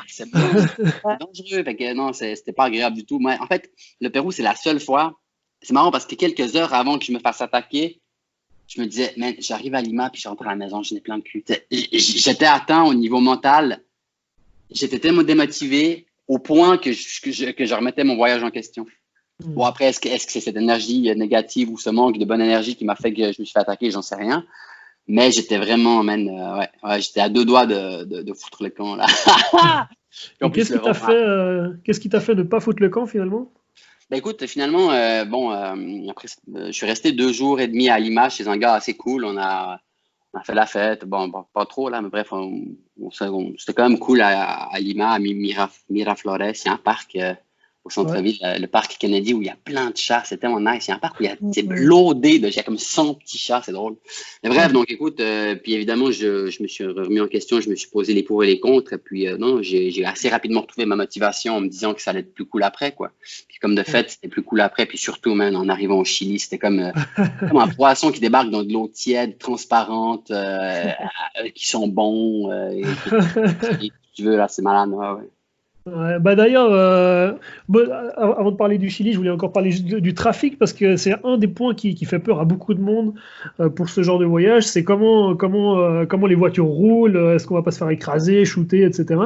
C'est dangereux. Fait que non, c'était pas agréable du tout. Mais en fait, le Pérou, c'est la seule fois. C'est marrant parce que quelques heures avant que je me fasse attaquer, je me disais, man, j'arrive à Lima puis je rentre à la maison, je n'ai plein de cul. J'étais atteint au niveau mental. J'étais tellement démotivé au point que je remettais mon voyage en question. Bon, après, est-ce que c'est cette énergie négative ou ce manque de bonne énergie qui m'a fait que je me suis fait attaquer? J'en sais rien. Mais j'étais vraiment, man, j'étais à 2 doigts de foutre le camp, là. Qu'est-ce qui t'a fait de ne pas foutre le camp, finalement? Ben écoute, finalement, après, je suis resté 2 jours et demi à Lima chez un gars assez cool. On a fait la fête. Bon, pas trop, là, mais bref, c'était quand même cool à Lima, à Miraflores. Il y a un parc au centre-ville, le parc Kennedy, où il y a plein de chats. C'est tellement nice. Il y a un parc où c'est loadé il y a comme 100 petits chats. C'est drôle. Mais bref, donc écoute, puis évidemment, je me suis remis en question. Je me suis posé les pour et les contre. Et puis, non, j'ai assez rapidement retrouvé ma motivation en me disant que ça allait être plus cool après, quoi. Puis comme de fait, c'était plus cool après. Puis surtout, man, en arrivant au Chili, c'était comme un poisson qui débarque dans de l'eau tiède, transparente, qui sont bons. Tu veux, là, c'est malade. Ouais. Ouais, d'ailleurs, avant de parler du Chili, je voulais encore parler du trafic parce que c'est un des points qui fait peur à beaucoup de monde pour ce genre de voyage. C'est comment les voitures roulent, est-ce qu'on va pas se faire écraser, shooter, etc.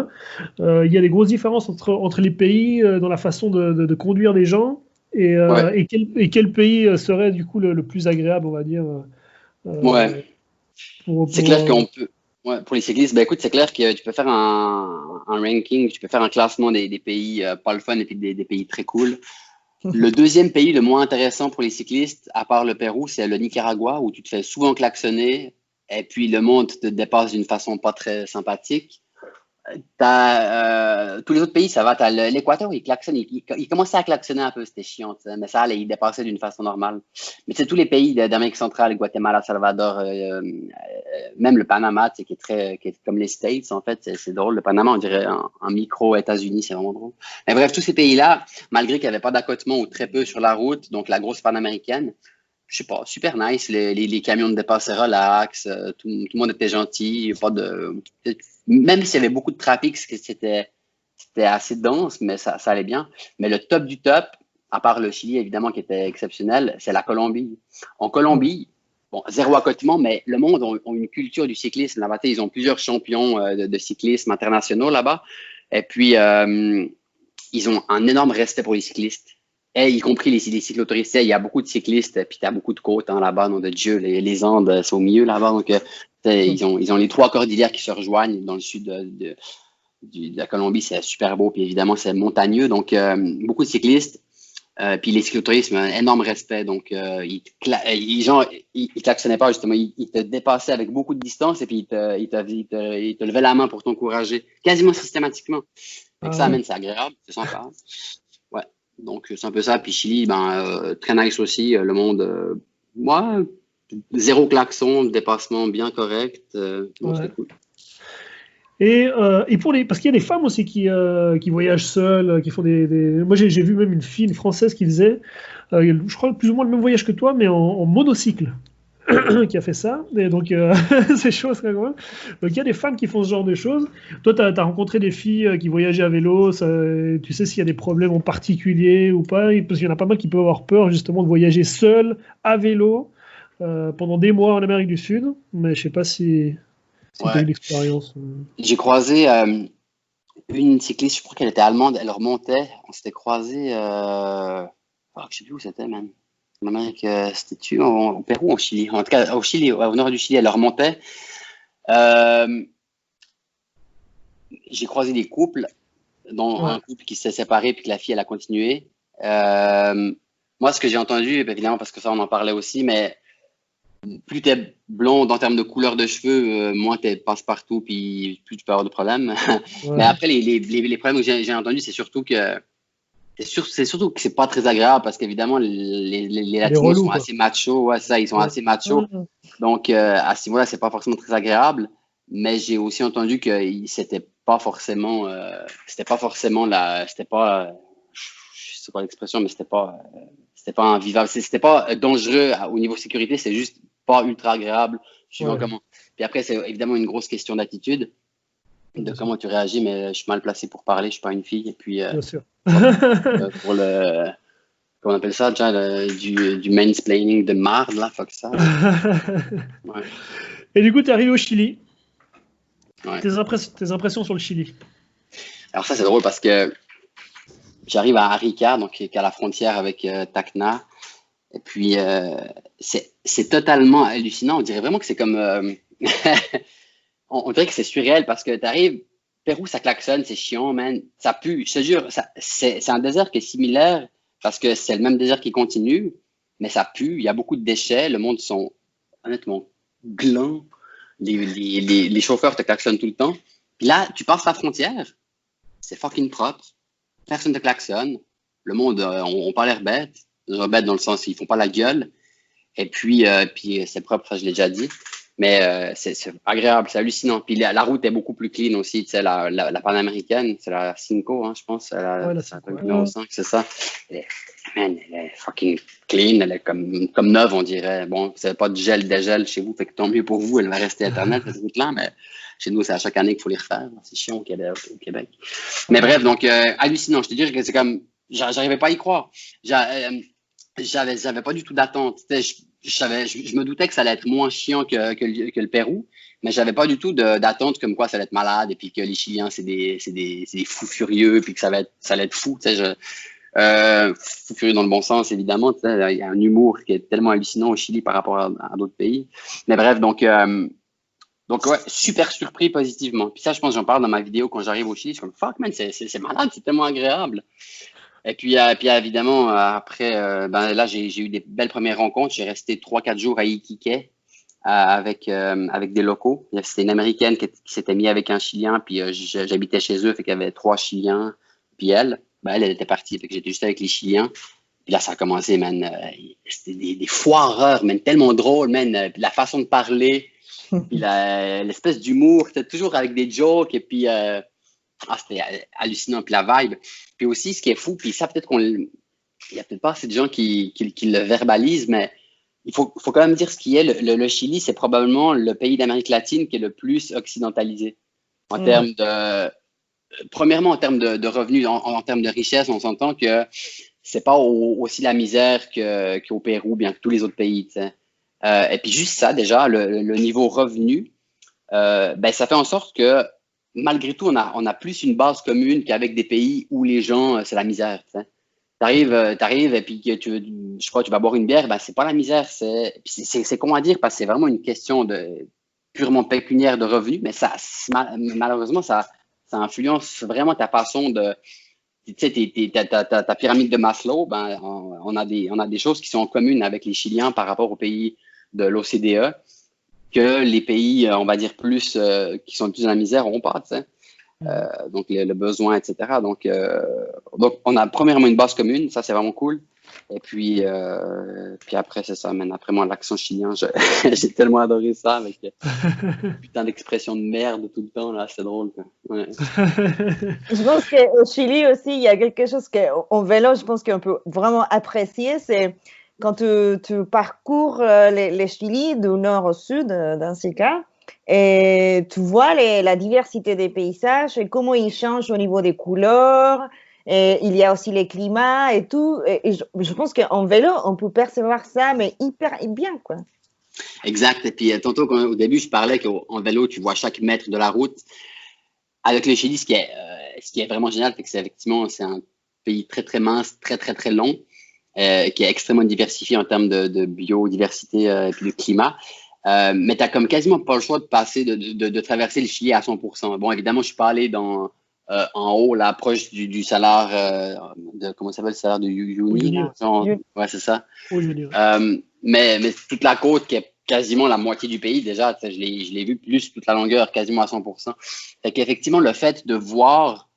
Il y a des grosses différences entre les pays dans la façon de conduire les gens et quel pays serait du coup le plus agréable, on va dire. C'est clair qu'on peut. Ouais, pour les cyclistes, ben écoute, c'est clair que tu peux faire un ranking, tu peux faire un classement des pays pas le fun et puis des pays très cool. Le deuxième pays le moins intéressant pour les cyclistes, à part le Pérou, c'est le Nicaragua, où tu te fais souvent klaxonner et puis le monde te dépasse d'une façon pas très sympathique. tous les autres pays, ça va. T'as l'Équateur, il klaxonne. Il commençait à klaxonner un peu, c'était chiant, mais ça allait, il dépassait d'une façon normale. Mais c'est tous les pays d'Amérique centrale, Guatemala, Salvador, même le Panama, qui est comme les States, en fait. C'est drôle. Le Panama, on dirait un micro États-Unis, c'est vraiment drôle. Mais bref, tous ces pays-là, malgré qu'il n'y avait pas d'accotement ou très peu sur la route, donc la grosse panaméricaine, je sais pas, super nice. Les camions ne dépassaient relax, tout le monde était gentil, pas de. Même s'il y avait beaucoup de trafic, c'était assez dense, mais ça allait bien. Mais le top du top, à part le Chili, évidemment, qui était exceptionnel, c'est la Colombie. En Colombie, bon, zéro accotement, mais le monde ont une culture du cyclisme. Là-bas, ils ont plusieurs champions de cyclisme internationaux là-bas. Et puis, ils ont un énorme respect pour les cyclistes. Et y compris les cyclotouristes. Il y a beaucoup de cyclistes, puis tu as beaucoup de côtes là-bas, nom de Dieu. Les Andes sont au milieu là-bas. Donc, ils ont les 3 cordillères qui se rejoignent dans le sud de la Colombie. C'est super beau, puis évidemment, c'est montagneux. Donc, beaucoup de cyclistes. Puis les cyclotouristes, un énorme respect. Donc, ils klaxonnaient pas, justement. Ils te dépassaient avec beaucoup de distance et puis ils te levaient la main pour t'encourager, quasiment systématiquement. Fait que ça amène, c'est agréable, c'est sympa. Ouais. Donc, c'est un peu ça. Puis Chili, très nice aussi. Le monde, moi, zéro klaxon, dépassement bien correct. C'était cool. Et parce qu'il y a des femmes aussi qui voyagent seules, qui font des. Moi, j'ai vu même une fille, une Française qui faisait, je crois, plus ou moins le même voyage que toi, mais en monocycle, qui a fait ça. Et donc, c'est chaud, c'est quand même. Donc, il y a des femmes qui font ce genre de choses. Toi, tu as rencontré des filles qui voyageaient à vélo. Tu sais s'il y a des problèmes en particulier ou pas? Parce qu'il y en a pas mal qui peuvent avoir peur, justement, de voyager seul, à vélo, pendant des mois en Amérique du Sud. Mais je sais pas si tu as eu l'expérience. J'ai croisé une cycliste, je crois qu'elle était allemande, elle remontait. On s'était croisés, je sais plus où c'était, même. En Amérique, c'était-tu au Pérou ou au Chili? En tout cas, au Chili, au nord du Chili, elle remontait. J'ai croisé des couples, dont un couple qui s'est séparé puis que la fille, elle a continué. Moi, ce que j'ai entendu, évidemment, parce que ça, on en parlait aussi, mais plus tu es blonde en termes de couleur de cheveux, moins tu passes partout, puis plus tu peux avoir de problèmes. Mais après, les problèmes que j'ai entendus, c'est surtout que c'est pas très agréable parce qu'évidemment, les Latinos sont assez machos. Ouais, c'est ça, ils sont assez machos. Donc, à ce niveau-là, c'est pas forcément très agréable. Mais j'ai aussi entendu que c'était pas forcément je sais pas l'expression, mais c'était pas invivable. C'était pas dangereux au niveau sécurité, c'est juste pas ultra agréable. Comment. Puis après, c'est évidemment une grosse question d'attitude, de comment tu réagis, mais je suis mal placé pour parler, je suis pas une fille. Et puis, bien sûr. pour le, comment on appelle ça, déjà, du mansplaining de marde, là, fuck ça. Ouais. Et du coup, tu es arrivé au Chili. Ouais. Tes impressions sur le Chili? Alors ça, c'est drôle parce que j'arrive à Arica, donc qui est à la frontière avec Tacna. Et puis, c'est totalement hallucinant. On dirait vraiment que c'est comme... on dirait que c'est surréel parce que tu arrives, Pérou, ça klaxonne, c'est chiant, man. Ça pue, je te jure. C'est un désert qui est similaire parce que c'est le même désert qui continue, mais ça pue. Il y a beaucoup de déchets. Le monde sont honnêtement glands. Les chauffeurs te klaxonnent tout le temps. Puis là, tu passes la frontière. C'est fucking propre. Personne ne te klaxonne. Le monde, on pas l'air bête. Bête dans le sens, ils font pas la gueule. Et puis c'est propre, ça je l'ai déjà dit. Mais c'est agréable, c'est hallucinant. Puis la route est beaucoup plus clean aussi. Tu sais, la panaméricaine, c'est la Cinco, je pense. La numéro 5, c'est ça. Elle est fucking clean. Elle est comme neuve, on dirait. Bon, vous n'avez pas de dégel chez vous, fait que tant mieux pour vous. Elle va rester éternelle, cette route-là. Mais chez nous, c'est à chaque année qu'il faut les refaire. C'est chiant au Québec. Mais bref, donc, hallucinant. Je te dis que c'est comme... J'arrivais pas à y croire. J'avais pas du tout d'attente. Je me doutais que ça allait être moins chiant que le Pérou, mais j'avais pas du tout d'attente comme quoi ça allait être malade et puis que les Chiliens c'est des fous furieux puis que ça allait être fou. Tu sais, fou furieux dans le bon sens évidemment. Tu sais, il y a un humour qui est tellement hallucinant au Chili par rapport à d'autres pays. Mais bref, donc ouais, super surpris positivement. Puis ça, je pense que j'en parle dans ma vidéo quand j'arrive au Chili. Je suis comme fuck man, c'est malade, c'est tellement agréable. Et puis évidemment, après, là, j'ai eu des belles premières rencontres. J'ai resté 3-4 jours à Iquique avec des locaux. C'était une Américaine qui s'était mise avec un Chilien, puis j'habitais chez eux, fait qu'il y avait 3 Chiliens, puis elle était partie, fait que j'étais juste avec les Chiliens. Puis là, ça a commencé, man. C'était des foireurs, man, tellement drôle, man. Puis la façon de parler, puis l'espèce d'humour, c'était toujours avec des jokes, et puis c'était hallucinant, puis la vibe. Puis aussi, ce qui est fou, puis ça, peut-être il y a peut-être pas assez de gens qui le verbalisent, mais il faut quand même dire ce qui est. Le Chili, c'est probablement le pays d'Amérique latine qui est le plus occidentalisé. En termes premièrement, en termes de revenus, en termes de richesse, on s'entend que c'est pas aussi la misère qu'au Pérou, bien que tous les autres pays. Et puis juste ça, déjà, le niveau revenu, ça fait en sorte que malgré tout, on a plus une base commune qu'avec des pays où les gens, c'est la misère. T'arrives et puis je crois que tu vas boire une bière, c'est pas la misère, c'est comment dire, parce que c'est vraiment une question de purement pécuniaire de revenus, mais malheureusement, ça influence vraiment ta façon de, tu sais, ta pyramide de Maslow, on a des choses qui sont communes avec les Chiliens par rapport aux pays de l'OCDE que les pays, on va dire plus, qui sont plus dans la misère n'ont pas, tu sais. Donc le besoin, etc. Donc on a premièrement une base commune, ça c'est vraiment cool. Et puis après c'est ça, après moi l'accent chilien, j'ai tellement adoré ça avec putain d'expression de merde tout le temps là, c'est drôle quoi. Ouais. Je pense qu'au Chili aussi il y a quelque chose qu'en vélo je pense qu'on peut vraiment apprécier, c'est quand tu parcours les Chili du nord au sud dans ces cas. Et tu vois la diversité des paysages et comment ils changent au niveau des couleurs. Et il y a aussi les climats et tout. Et je pense qu'en vélo, on peut percevoir ça, mais hyper bien, quoi. Exact. Et puis, tantôt, au début, je parlais qu'en vélo, tu vois chaque mètre de la route. Avec le Chili, ce qui est vraiment génial, c'est que c'est un pays très, très mince, très, très, très long, qui est extrêmement diversifié en termes de biodiversité et puis de climat. Mais tu n'as comme quasiment pas le choix de passer, de traverser le Chili à 100%. Bon, évidemment, je suis pas allé en haut, là, proche du salaire, comment ça s'appelle, le salaire de Uyuni? Ouais, c'est ça. Mais toute la côte, qui est quasiment la moitié du pays, déjà, je l'ai vu plus toute la longueur, quasiment à 100%. Fait qu'effectivement, le fait de voir,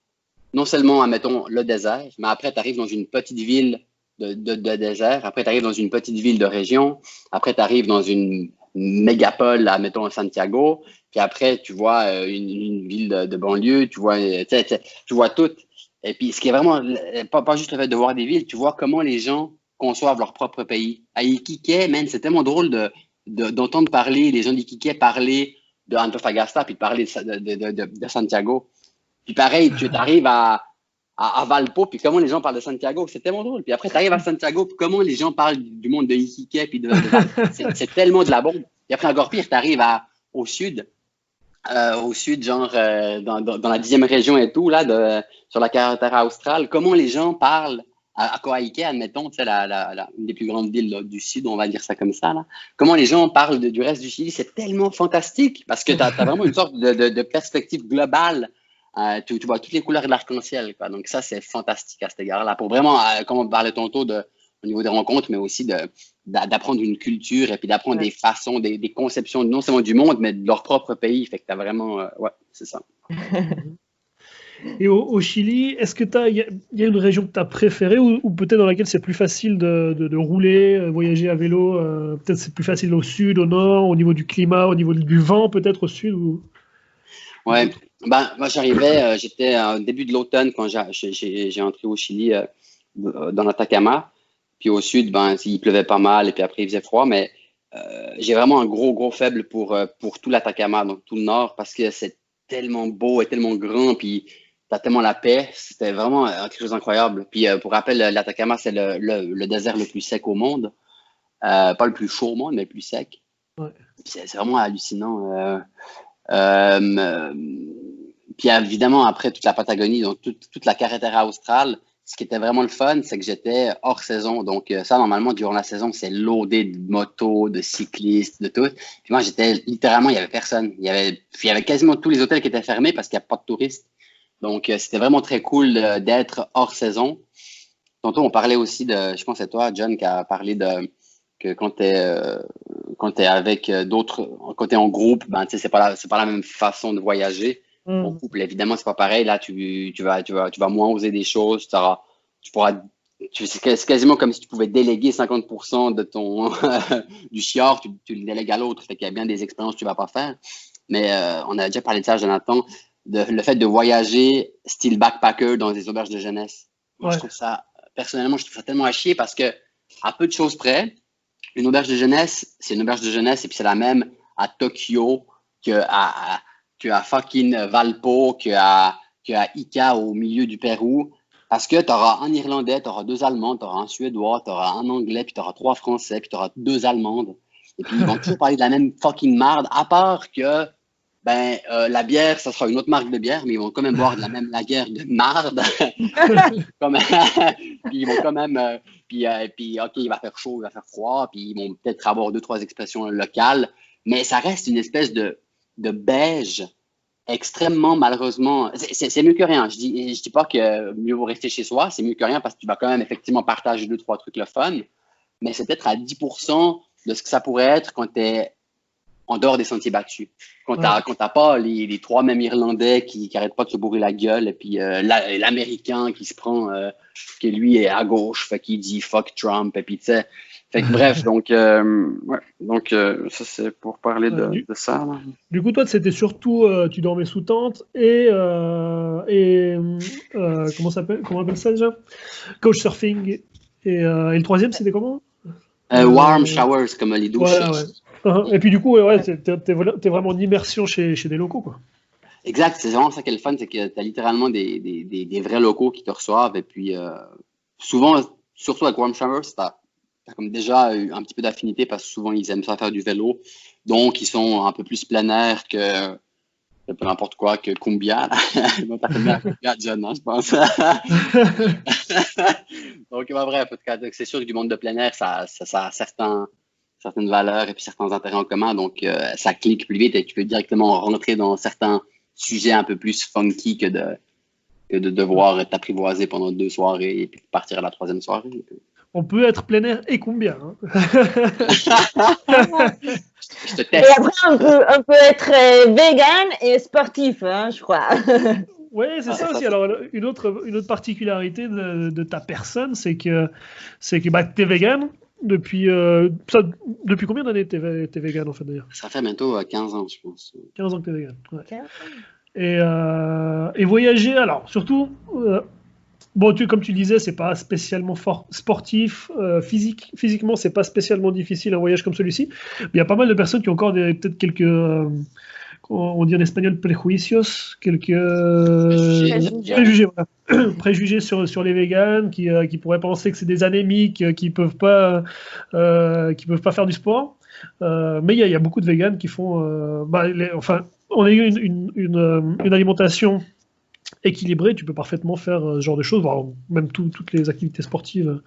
non seulement, admettons, le désert, mais après, tu arrives dans une petite ville de désert, après, tu arrives dans une petite ville de région, après, tu arrives dans une mégapole, là, mettons Santiago, puis après, tu vois une ville de banlieue, tu vois tout. Et puis, ce qui est vraiment, pas juste le fait de voir des villes, tu vois comment les gens conçoivent leur propre pays. À Iquique, man, c'est tellement drôle d'entendre parler, les gens d'Iquique parler de Antofagasta, puis de parler de Santiago. Puis pareil, tu arrives à Valpo, puis comment les gens parlent de Santiago, c'est tellement drôle. Puis après, tu arrives à Santiago, puis comment les gens parlent du monde de Iquique, puis de Valpo. C'est tellement de la bombe. Puis après, encore pire, tu arrives au sud, genre dans la 10e région et tout, là, sur la carretera australe, comment les gens parlent à Coyhaique, admettons, tu sais, une des plus grandes villes là, du sud, on va dire ça comme ça, là. Comment les gens parlent du reste du Chili, c'est tellement fantastique, parce que tu as vraiment une sorte de perspective globale. Tu vois toutes les couleurs de l'arc-en-ciel, quoi. Donc ça, c'est fantastique à cet égard-là. Pour vraiment, comme on parlait tantôt au niveau des rencontres, mais aussi d'apprendre une culture et puis d'apprendre des façons, des conceptions, non seulement du monde, mais de leur propre pays. Fait que tu as vraiment, ouais, c'est ça. Et au Chili, est-ce que il y a une région que tu as préférée ou peut-être dans laquelle c'est plus facile de rouler, voyager à vélo, peut-être c'est plus facile au sud, au nord, au niveau du climat, au niveau du vent, peut-être au sud ou... Ouais, moi j'arrivais, j'étais au début de l'automne quand j'ai entré au Chili dans l'Atacama, puis au sud, il pleuvait pas mal et puis après il faisait froid, mais j'ai vraiment un gros faible pour tout l'Atacama, donc tout le nord, parce que c'est tellement beau et tellement grand, puis t'as tellement la paix, c'était vraiment quelque chose d'incroyable. Puis pour rappel, l'Atacama c'est le désert le plus sec au monde, pas le plus chaud au monde, mais le plus sec. Ouais. C'est vraiment hallucinant. Puis évidemment, après toute la Patagonie, donc toute la carretera australe, ce qui était vraiment le fun, c'est que j'étais hors saison. Donc ça, normalement, durant la saison, c'est loadé de motos, de cyclistes, de tout. Puis moi, j'étais littéralement, il y avait personne. Il y avait quasiment tous les hôtels qui étaient fermés parce qu'il n'y a pas de touristes. Donc c'était vraiment très cool d'être hors saison. Tantôt, on parlait aussi je pense que c'est toi, John, qui a parlé que quand quand tu es avec d'autres, quand tu es en groupe, ben, tu sais, c'est pas la même façon de voyager. En couple, évidemment, c'est pas pareil. Là, tu vas moins oser des choses. C'est quasiment comme si tu pouvais déléguer 50% de ton, du chiard, tu le délègues à l'autre. Fait qu'il y a bien des expériences que tu vas pas faire. Mais, on a déjà parlé de ça, Jonathan, le fait de voyager style backpacker dans des auberges de jeunesse. Moi, personnellement, je trouve ça tellement à chier parce que, à peu de choses près, une auberge de jeunesse, c'est une auberge de jeunesse et puis c'est la même à Tokyo qu'à fucking Valpo, qu'à Ica au milieu du Pérou. Parce que tu auras un Irlandais, tu auras 2 Allemands, tu auras un Suédois, tu auras un Anglais, puis tu auras 3 Français, puis tu auras 2 Allemandes. Et puis ils vont toujours parler de la même fucking marde, à part que la bière, ça sera une autre marque de bière, mais ils vont quand même boire de la même laguerre de marde. Puis ils vont quand même, puis ok, il va faire chaud, il va faire froid, puis ils vont peut-être avoir 2-3 expressions locales, mais ça reste une espèce de beige extrêmement, malheureusement. C'est mieux que rien. Je dis pas que mieux vaut rester chez soi, c'est mieux que rien parce que tu vas quand même effectivement partager 2-3 trucs le fun, mais c'est peut-être à 10% de ce que ça pourrait être quand tu es en dehors des sentiers battus. Quand t'as pas les 3 mêmes Irlandais qui arrêtent pas de se bourrer la gueule, et puis l'Américain qui se prend, que lui est à gauche, fait qu'il dit fuck Trump, et puis tu sais. Fait que bref, donc ça c'est pour parler de ça. Là. Du coup, toi, c'était surtout, tu dormais sous tente comment on appelle ça déjà? Couchsurfing. Et le troisième, c'était comment? Warm showers, comme les douches. Voilà, ouais. Et puis du coup, t'es vraiment en immersion chez des locaux, quoi. Exact, c'est vraiment ça qui est le fun, c'est que tu as littéralement des vrais locaux qui te reçoivent. Et puis souvent, surtout avec Warm Showers, tu as comme déjà un petit peu d'affinité parce que souvent ils aiment ça faire du vélo. Donc ils sont un peu plus plein air que peu n'importe quoi, que Cumbia. Non, t'as Cumbia, John, hein, je pense. Donc bref, en tout cas, c'est sûr que du monde de plein air, ça a certaines valeurs et puis certains intérêts en commun. Donc ça clique plus vite et tu peux directement rentrer dans certains sujets un peu plus funky que de devoir t'apprivoiser pendant 2 soirées et puis partir à la 3e soirée. On peut être plein air et combien hein. Je te teste. Et après, on peut être vegan et sportif, hein, je crois. Oui, c'est ça aussi. Alors, une autre particularité de ta personne, c'est que tu es vegan. Depuis combien d'années t'es vegan, en fait, d'ailleurs? Ça fait bientôt 15 ans, je pense. 15 ans que t'es vegan, ouais. Et voyager, alors, surtout... Bon, comme tu le disais, c'est pas spécialement sportif, physiquement, c'est pas spécialement difficile un voyage comme celui-ci. Mais il y a pas mal de personnes qui ont encore peut-être quelques, on dit en espagnol, prejuicios, quelques préjugés, voilà. Préjugés sur les véganes, qui pourraient penser que c'est des anémiques, qui peuvent pas faire du sport. Mais il y a beaucoup de véganes qui font, on a eu une alimentation équilibré, tu peux parfaitement faire ce genre de choses, voire même toutes les activités sportives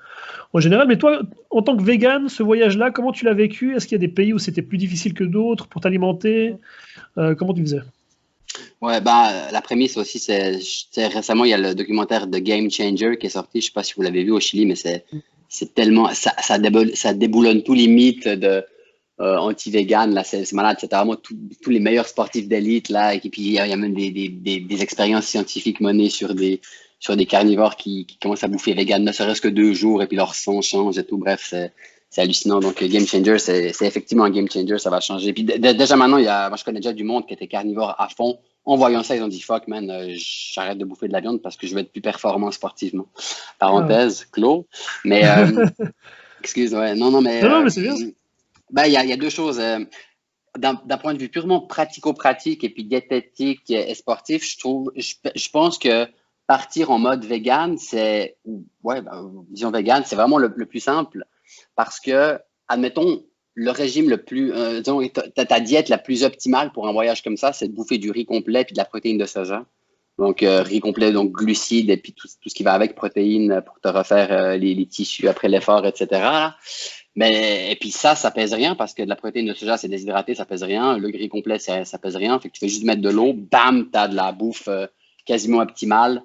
en général. Mais toi, en tant que vegan, ce voyage-là, comment tu l'as vécu? Est-ce qu'il y a des pays où c'était plus difficile que d'autres pour t'alimenter? Comment tu faisais? Ouais, la prémisse aussi, c'est récemment, il y a le documentaire de Game Changer qui est sorti. Je sais pas si vous l'avez vu au Chili, mais c'est tellement, ça déboulonne tous les mythes de anti-vegan, là, c'est malade, c'est vraiment tous les meilleurs sportifs d'élite, là, et puis il y a même des expériences scientifiques menées sur des carnivores qui commencent à bouffer vegan, ne serait-ce que 2 jours, et puis leur sang change et tout, bref, c'est hallucinant. Donc, Game Changer, c'est effectivement un game changer, ça va changer. Puis déjà maintenant, moi je connais déjà du monde qui était carnivore à fond. En voyant ça, ils ont dit, fuck, man, j'arrête de bouffer de la viande parce que je vais être plus performant sportivement. Parenthèse, clos. Mais, excuse, ouais, non, mais... Non, mais c'est bien. Il y a 2 choses. D'un point de vue purement pratico-pratique et puis diététique et sportif, je pense que partir en mode vegan, disons vegan, c'est vraiment le plus simple parce que, admettons, le régime le plus, disons, ta diète la plus optimale pour un voyage comme ça, c'est de bouffer du riz complet puis de la protéine de soja. Donc, riz complet, donc glucides et puis tout ce qui va avec, protéines pour te refaire les tissus après l'effort, etc. Là. Et puis ça pèse rien parce que de la protéine de soja, c'est déshydraté, ça pèse rien. Le riz complet, ça pèse rien. Fait que tu fais juste mettre de l'eau, bam, t'as de la bouffe quasiment optimale.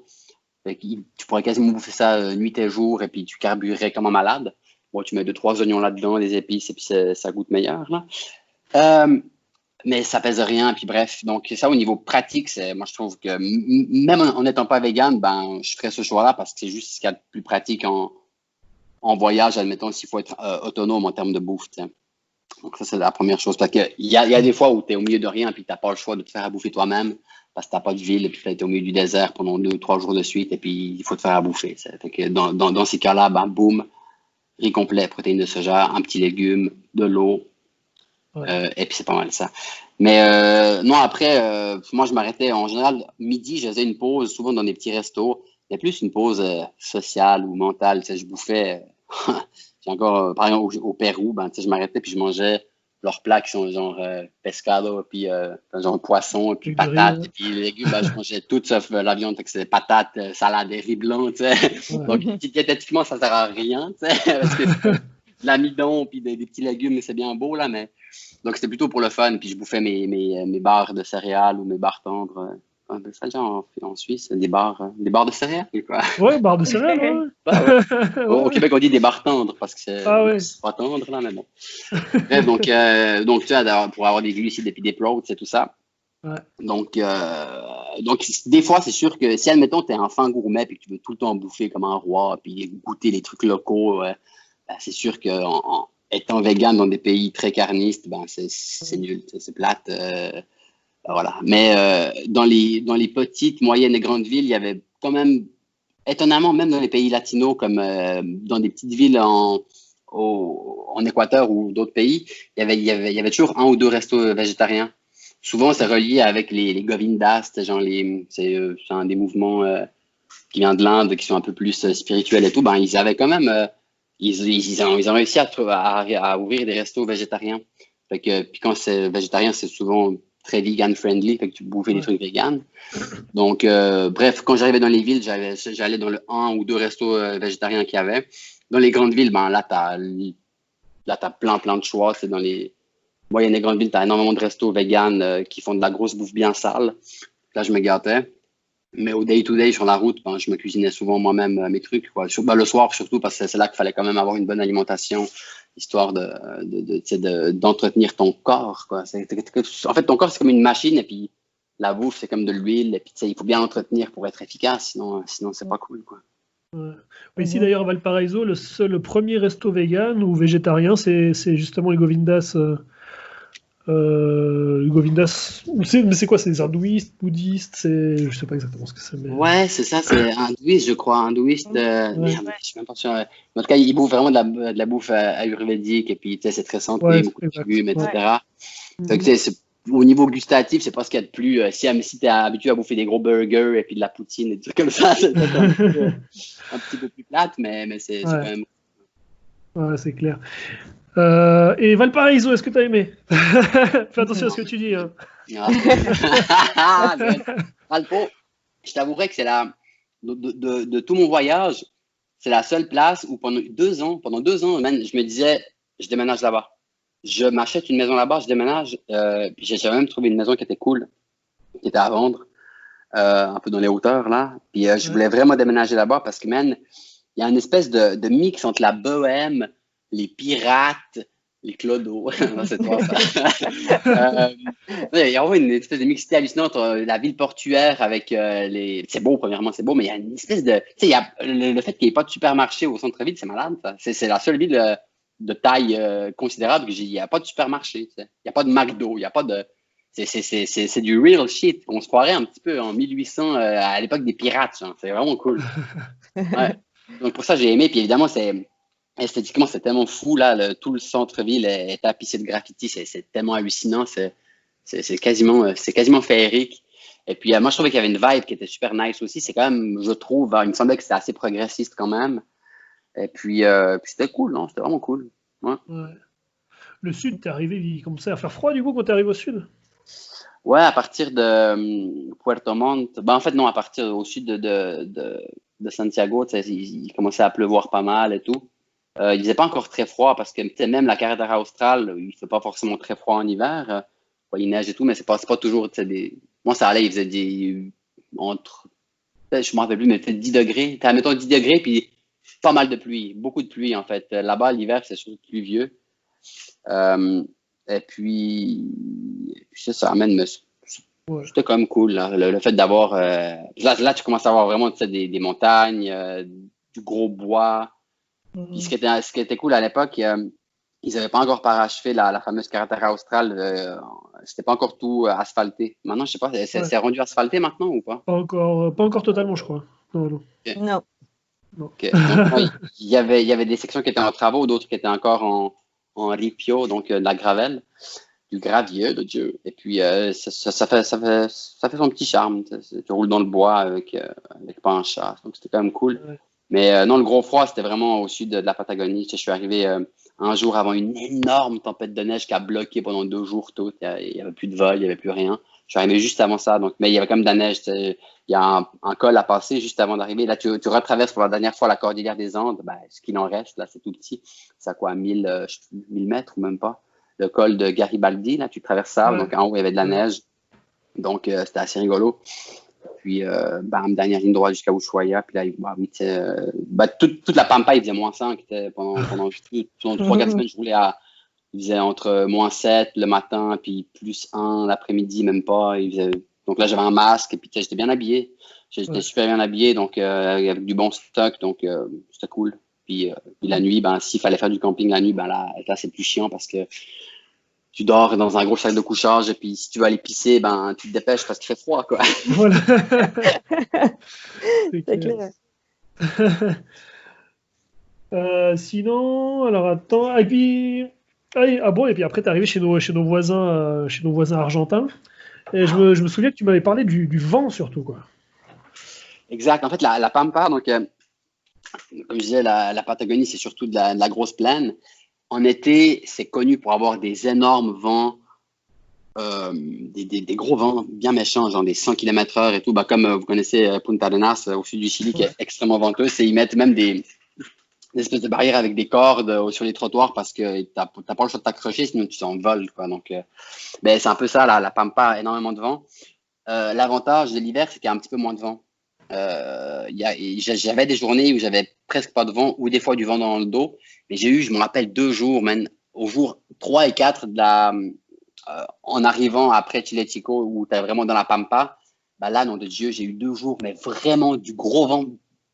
Fait que tu pourrais quasiment bouffer ça nuit et jour et puis tu carburerais comme un malade. Bon, tu mets 2-3 oignons là-dedans, des épices, et puis ça goûte meilleur, là. Mais ça pèse rien, puis bref. Donc, ça, au niveau pratique, moi, je trouve que même en n'étant pas vegan, ben, je ferais ce choix-là parce que c'est juste ce qu'il y a de plus pratique en voyage, admettons, s'il faut être autonome en termes de bouffe, t'sais. Donc, ça, c'est la première chose. Parce qu'il y a des fois où tu es au milieu de rien, puis tu n'as pas le choix de te faire à bouffer toi-même parce que tu n'as pas de ville, et puis tu es au milieu du désert pendant 2 ou 3 jours de suite, et puis il faut te faire à bouffer. Fait que dans ces cas-là, ben, boum, riz complet, protéines de soja, un petit légume, de l'eau, et puis c'est pas mal ça. Mais non, après, moi, je m'arrêtais en général, midi, je faisais une pause, souvent dans des petits restos. Il y a plus une pause sociale ou mentale. Tu sais, je bouffais, j'ai encore, par exemple, au Pérou, ben, tu sais, je m'arrêtais puis je mangeais leurs plats qui sont genre pescado, puis genre poisson, et puis patates, et puis les légumes, ben, je mangeais tout sauf la viande, c'est patates, salade et riz blanc, tu sais. Donc, diététiquement, ça sert à rien, tu sais, parce que de l'amidon, puis des petits légumes, c'est bien beau, là, mais donc c'était plutôt pour le fun, puis je bouffais mes barres de céréales ou mes barres tendres. On appelle ça déjà en Suisse, des barres de céréales, quoi. Ouais, barres de céréales, ouais. Au Québec, on dit des barres tendres parce que c'est pas tendre, là, mais bon. Bref, donc tu vois, pour avoir des glucides et puis des protéines, c'est tout ça. Ouais. Donc, des fois, c'est sûr que si, admettons, tu es un fin gourmet et que tu veux tout le temps bouffer comme un roi puis goûter les trucs locaux, ben, c'est sûr qu'en étant vegan dans des pays très carnistes, ben, c'est nul, c'est plate. Voilà. Mais dans les petites, moyennes et grandes villes, il y avait quand même, étonnamment, même dans les pays latinos, comme dans des petites villes en Équateur ou d'autres pays, il y avait toujours 1 ou 2 restos végétariens. Souvent, c'est relié avec les Govindas, genre c'est un des mouvements qui vient de l'Inde, qui sont un peu plus spirituels et tout. Ben, ils avaient quand même, ils ont réussi à ouvrir des restos végétariens. Fait que, puis quand c'est végétarien, c'est souvent très vegan friendly, fait que tu bouffais des trucs vegan. Donc, bref, quand j'arrivais dans les villes, j'allais dans le 1 ou 2 restos végétariens qu'il y avait. Dans les grandes villes, ben là, t'as plein de choix. C'est dans les moyennes et grandes villes, t'as énormément de restos vegan qui font de la grosse bouffe bien sale. Là, je me gâtais. Mais au day-to-day, sur la route, ben, je me cuisinais souvent moi-même mes trucs, quoi. Le soir, surtout, parce que c'est là qu'il fallait quand même avoir une bonne alimentation, histoire d'entretenir ton corps, quoi. En fait, ton corps, c'est comme une machine, et puis la bouffe, c'est comme de l'huile, et puis il faut bien l'entretenir pour être efficace, sinon c'est pas cool, quoi. Ouais. Ici, d'ailleurs, à Valparaiso, le premier resto vegan ou végétarien, c'est justement les Govindas. Govindas, mais c'est quoi? C'est des hindouistes, bouddhistes? Je sais pas exactement ce que c'est. Mais... Ouais, c'est ça, c'est hindouiste, je crois. Hindouiste, merde, je suis même pas sûr. En tout cas, ils bouffent vraiment de la bouffe ayurvédique, et puis, tu sais, c'est très santé, beaucoup de légumes, etc. Donc, tu sais, au niveau gustatif, c'est pas ce qu'il y a de plus. Si t'es habitué à bouffer des gros burgers et puis de la poutine et des trucs comme ça, c'est peut-être un petit peu plus plate, mais c'est quand même. Ouais, c'est clair. Et Valparaiso, est-ce que tu as aimé? Fais attention à ce que tu dis. Hein. Valpo, je t'avouerais que c'est de tout mon voyage, c'est la seule place où pendant 2 ans, man, je me disais, je déménage là-bas. Je m'achète une maison là-bas, je déménage. Puis j'ai même trouvé une maison qui était cool, qui était à vendre, un peu dans les hauteurs, là. Puis je voulais vraiment déménager là-bas parce que, man, il y a une espèce de mix entre la bohème, les pirates, les clodos. Non, c'est toi, ça. Il y a vraiment une espèce de mixité hallucinante entre la ville portuaire avec c'est beau, premièrement, c'est beau, mais il y a une espèce de. Tu sais, il y a le fait qu'il n'y ait pas de supermarché au centre-ville, c'est malade, ça. C'est la seule ville de taille considérable il n'y a pas de supermarché, tu sais. Il n'y a pas de McDo, il n'y a pas de. C'est du real shit. On se croirait un petit peu en 1800 à l'époque des pirates, genre. C'est vraiment cool. Ouais. Donc pour ça, j'ai aimé. Puis évidemment, esthétiquement, c'est tellement fou, là. Tout le centre-ville est tapissé de graffiti. C'est tellement hallucinant. C'est quasiment féerique. Et puis, moi, je trouvais qu'il y avait une vibe qui était super nice aussi. C'est quand même, je trouve, il me semblait que c'était assez progressiste quand même. Et puis c'était cool, non? C'était vraiment cool. Ouais. Le sud, t'es arrivé, il commençait à faire froid, du coup, quand t'es arrivé au sud? Ouais, à partir de Puerto Montt. Ben, en fait, non, à partir au sud de Santiago, il commençait à pleuvoir pas mal et tout. Il faisait pas encore très froid parce que même la carretera austral, il fait pas forcément très froid en hiver. Il neige et tout, mais c'est pas toujours Moi, ça allait, il faisait entre. Je me rappelle plus, mais peut-être 10 degrés. Mettons 10 degrés, puis pas mal de pluie, beaucoup de pluie en fait. Là-bas, l'hiver, c'est surtout pluvieux. Et puis ça amène, mais c'était quand même cool, là, le fait d'avoir. Là, tu commences à avoir vraiment des montagnes, du gros bois. Puis ce qui était cool à l'époque, ils n'avaient pas encore parachevé la fameuse carretera austral. C'était pas encore tout asphalté. Maintenant, je sais pas, c'est rendu asphalté maintenant ou pas? Pas encore totalement, je crois. Non. Okay. Non. Okay. Donc, il y avait des sections qui étaient en travaux, d'autres qui étaient encore en ripio, donc de la gravelle, du gravier de Dieu. Et puis ça fait son petit charme. Tu roules dans le bois avec pas un chat. Donc c'était quand même cool. Ouais. Mais non, le gros froid, c'était vraiment au sud de la Patagonie. Tu sais, je suis arrivé un jour avant une énorme tempête de neige qui a bloqué pendant 2 jours tout. Il n'y avait plus de vol, il n'y avait plus rien. Je suis arrivé juste avant ça. Donc, mais il y avait quand même de la neige. Il y a un col à passer juste avant d'arriver. Là, tu retraverses pour la dernière fois la cordillère des Andes. Ben, ce qu'il en reste, là, c'est tout petit. C'est à quoi, 1000 mètres ou même pas. Le col de Garibaldi, là, tu traverses ça. Ouais. Donc, en haut, il y avait de la neige. Donc, c'était assez rigolo. Puis, bam, dernière ligne droite jusqu'à Ushuaia. Puis là, toute la Pampa, il faisait -5. Pendant 3-4 semaines, je roulais il faisait entre -7 le matin, puis +1 l'après-midi, même pas. Donc là, j'avais un masque, et puis j'étais bien habillé. J'étais super bien habillé, donc avec du bon stock, donc c'était cool. Puis la nuit, s'il fallait faire du camping la nuit, là c'est plus chiant parce que tu dors dans un gros sac de couchage et puis si tu veux aller pisser, tu te dépêches parce qu'il fait froid, quoi. Voilà. C'est clair. Sinon, alors attends, et puis après t'es arrivé chez nos voisins argentins. Et je me souviens que tu m'avais parlé du vent surtout, quoi. Exact. En fait, la Pampa, donc comme je disais, la Patagonie, c'est surtout de la grosse plaine. En été, c'est connu pour avoir des énormes vents, des gros vents bien méchants, genre des 100 km/h et tout. Comme vous connaissez Punta Arenas, au sud du Chili, qui est extrêmement venteux. Ils mettent même des espèces de barrières avec des cordes sur les trottoirs parce que t'as pas le choix de t'accrocher, sinon tu t'envoles, quoi. Donc, c'est un peu ça, la Pampa, énormément de vent. L'avantage de l'hiver, c'est qu'il y a un petit peu moins de vent. J'avais des journées où j'avais presque pas de vent ou des fois du vent dans le dos, mais je me rappelle 2 jours, au jour 3 et 4 en arrivant après Chile Chico où tu es vraiment dans la Pampa, là, nom de Dieu, j'ai eu 2 jours, mais vraiment du gros vent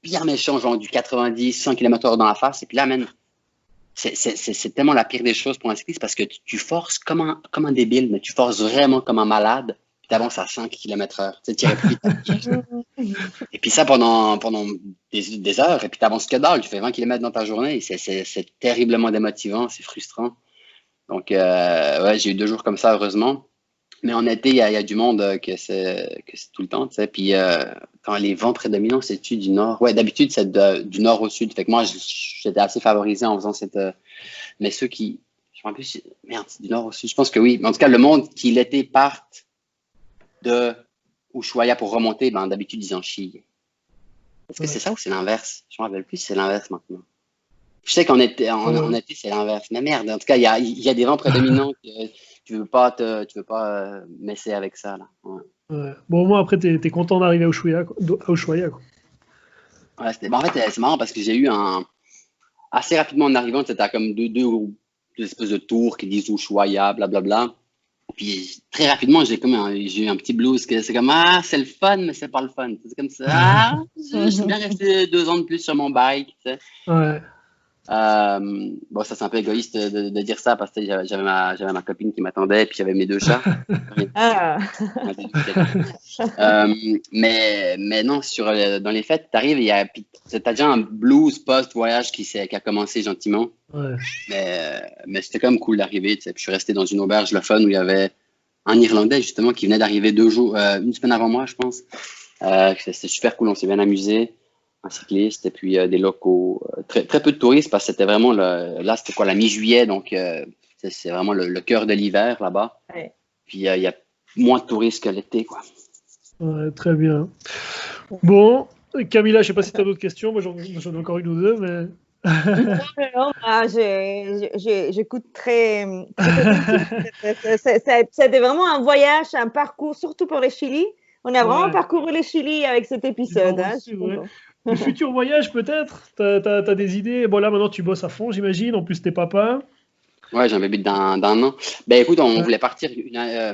bien méchant, genre du 90, 100 km/h dans la face, et puis là, c'est tellement la pire des choses pour un cycliste parce que tu forces comme un débile, mais tu forces vraiment comme un malade. Tu avances à 5 km/h. Tu tires plus vite. Et puis ça pendant des heures. Et puis tu avances que dalle. Tu fais 20 km dans ta journée. C'est terriblement démotivant. C'est frustrant. Donc, j'ai eu 2 jours comme ça, heureusement. Mais en été, il y a du monde que c'est tout le temps. Tu sais. Puis quand les vents prédominants, c'est-tu du nord? Ouais, d'habitude, c'est du nord au sud. Fait que moi, j'étais assez favorisé en faisant cette. Mais ceux qui. Je me rappelle plus. Merde, c'est du nord au sud. Je pense que oui. Mais en tout cas, le monde qui l'été partent de Ushuaia pour remonter, d'habitude, ils en chient. Est-ce que c'est ça ou c'est l'inverse? Je ne me rappelle plus si c'est l'inverse maintenant. Je sais qu'en été, c'est l'inverse. Mais merde, en tout cas, il y a des vents prédominants que tu veux pas messer avec ça, là. Ouais. Ouais. Bon, au moins, après, t'es content d'arriver à Ushuaia, quoi. Ouais, en fait, c'est marrant parce que j'ai eu assez rapidement en arrivant, c'était comme deux espèces de tours qui disent Ushuaia, blablabla. Puis très rapidement, j'ai eu un petit blues que c'est comme c'est le fun, mais c'est pas le fun. C'est comme ça. Je suis bien resté 2 ans de plus sur mon bike. Tu sais. Ouais. Bon, ça c'est un peu égoïste de dire ça parce que j'avais ma copine qui m'attendait et puis j'avais mes 2 chats. Mais non, dans les fêtes, t'arrives et t'as déjà un blues post-voyage qui a commencé gentiment. Ouais. Mais c'était quand même cool d'arriver. Tu sais. Puis je suis resté dans une auberge, le fun, où il y avait un Irlandais justement qui venait d'arriver 2 jours, une semaine avant moi, je pense. C'était super cool, on s'est bien amusé. Un cycliste et puis des locaux. Très peu de touristes parce que c'était vraiment là, c'était quoi, la mi-juillet, donc c'est vraiment le cœur de l'hiver là-bas. Ouais. Puis il y a moins de touristes que l'été, quoi. Ouais, très bien. Bon, Camilla, je sais pas si tu as d'autres questions. Moi, j'en ai encore une ou 2, mais. Non, j'écoute très. C'était vraiment un voyage, un parcours, surtout pour le Chili. On a vraiment parcouru le Chili avec cet épisode. Du futur voyage, peut-être? T'as des idées? Bon, là, maintenant, tu bosses à fond, j'imagine. En plus, t'es papa. Ouais, j'ai un bébé d'un an. Ben écoute, on Ouais. voulait partir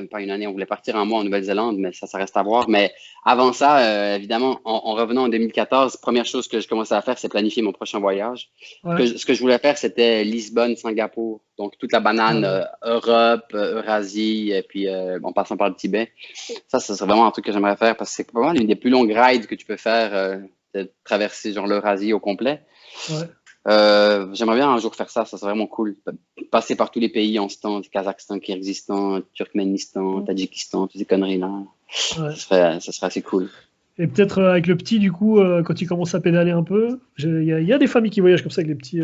pas une année, on voulait partir un mois en Nouvelle-Zélande, mais ça reste à voir. Mais avant ça, évidemment, en revenant en 2014, première chose que je commençais à faire, c'est planifier mon prochain voyage. Ouais. Ce que je voulais faire, c'était Lisbonne, Singapour. Donc toute la banane, Ouais. Europe, Eurasie, et puis en passant par le Tibet. Ça serait vraiment un truc que j'aimerais faire parce que c'est probablement l'une des plus longues rides que tu peux faire, de traverser genre l'Eurasie au complet. Ouais. J'aimerais bien un jour faire ça, ça serait vraiment cool. Passer par tous les pays en ce temps, Kazakhstan, Kyrgyzstan, Turkménistan, Tadjikistan, toutes ces conneries-là. Ouais. Ça serait assez cool. Et peut-être avec le petit, du coup, quand il commence à pédaler un peu, il y a des familles qui voyagent comme ça avec les petits.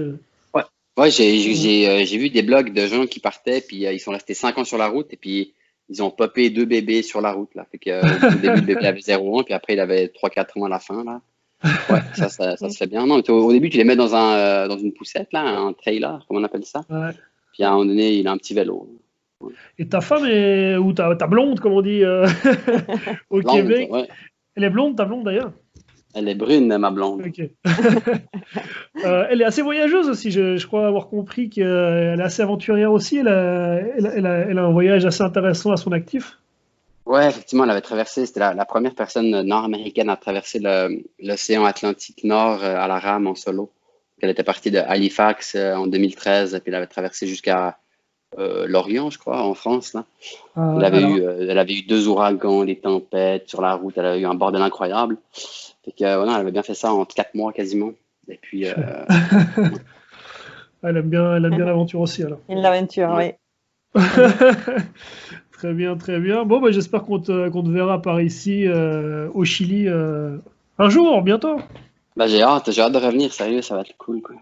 Ouais, j'ai vu des blogs de gens qui partaient, puis ils sont restés 5 ans sur la route, et puis ils ont popé 2 bébés sur la route, là. Fait que, au début, le bébé avait 0 ans, puis après, il avait 3-4 ans à la fin, là. Ouais, ça se fait bien. Non, mais au début, tu les mets dans une poussette, là, un trailer, comment on appelle ça. Ouais. Puis à un moment donné, il a un petit vélo. Et ta femme est. Ou ta blonde, comme on dit au Blonde, Québec. ouais. Elle est blonde, ta blonde d'ailleurs? Elle est brune, ma blonde. Ok. Elle est assez voyageuse aussi, je crois avoir compris qu'elle est assez aventurière aussi. Elle a un voyage assez intéressant à son actif. Ouais, effectivement, elle avait traversé, c'était la première personne nord-américaine à traverser l'océan Atlantique Nord à la rame en solo. Elle était partie de Halifax en 2013, et puis elle avait traversé jusqu'à Lorient, je crois, en France, là. Elle avait eu 2 ouragans, des tempêtes sur la route, elle avait eu un bordel incroyable. Fait que, ouais, non, elle avait bien fait ça en 4 mois quasiment. Et puis, Elle aime bien l'aventure aussi, alors. Une aventure, Ouais. oui. Très bien, très bien. Bon, bah, j'espère qu'on te verra par ici, au Chili, un jour, bientôt. Bah, j'ai hâte de revenir, sérieux, ça va être cool, quoi.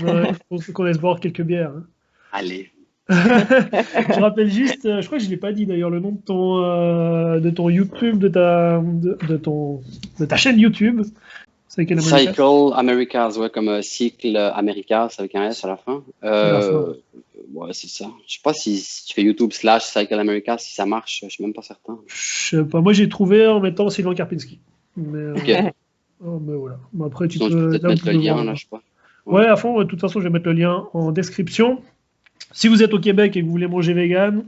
Ouais, faut qu'on aille se boire quelques bières, hein. Allez. Je rappelle juste, je crois que je l'ai pas dit d'ailleurs, le nom de ton YouTube, de ta chaîne YouTube. Cycle America. Cycle Americas, ouais, comme cycle Americas avec un S à la fin. Ouais, c'est ça. Je sais pas si tu fais YouTube / Cycle Americas, si ça marche, je suis même pas certain. Je sais pas, moi j'ai trouvé en mettant Sylvain Karpinski. Mais, Ok. mais voilà. Mais après, Sinon, tu peux peut-être là, mettre vous le pouvez lien, voir. là, je sais pas. Ouais, à fond. De toute façon, je vais mettre le lien en description. Si vous êtes au Québec et que vous voulez manger vegan,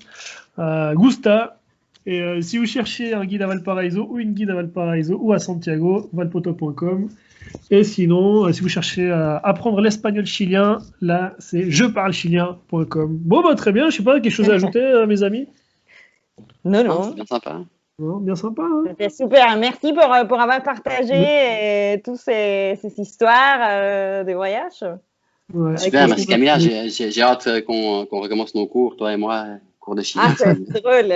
Gusta. Et si vous cherchez un guide à Valparaiso ou une guide à Valparaiso ou à Santiago, valpoto.com. Et sinon, si vous cherchez à apprendre l'espagnol chilien, là, c'est jeparlechilien.com. Bon, bah, très bien. Je sais pas, quelque chose à ajouter, mes amis? Non, Non, non. c'est bien sympa. Non, bien sympa, hein. C'était super. Merci pour avoir partagé toutes ces histoires de voyage. Ouais. Super, merci Camilla. J'ai hâte qu'on recommence nos cours, toi et moi, cours de chilien. Ah, c'est drôle.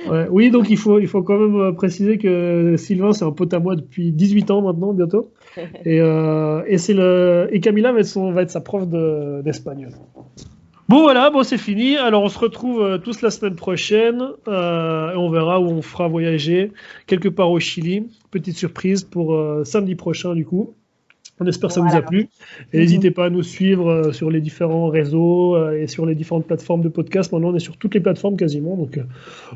Ouais, oui, donc il faut quand même préciser que Sylvain, c'est un pote à moi depuis 18 ans maintenant, bientôt. Et Camilla va être sa prof d'espagnol. Bon, voilà, bon, c'est fini. Alors, on se retrouve tous la semaine prochaine. Et on verra où on fera voyager quelque part au Chili. Petite surprise pour samedi prochain, du coup. On espère que ça vous a plu. Et n'hésitez pas à nous suivre sur les différents réseaux et sur les différentes plateformes de podcast. Maintenant, on est sur toutes les plateformes quasiment.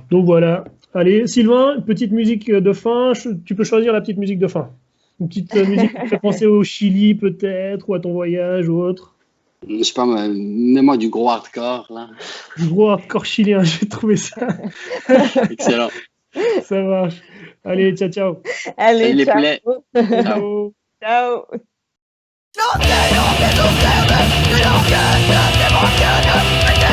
Donc voilà. Allez, Sylvain, une petite musique de fin. Tu peux choisir la petite musique de fin. Une petite musique qui te fait penser au Chili peut-être, ou à ton voyage ou autre. Je sais pas, mets-moi du gros hardcore, là. Du gros hardcore chilien, j'ai trouvé ça. Excellent. Ça marche. Allez, ciao, ciao. Allez, Salut les ciao. poulets. Ciao. Ciao. No quiero que tú quedes, que no quede demasiado.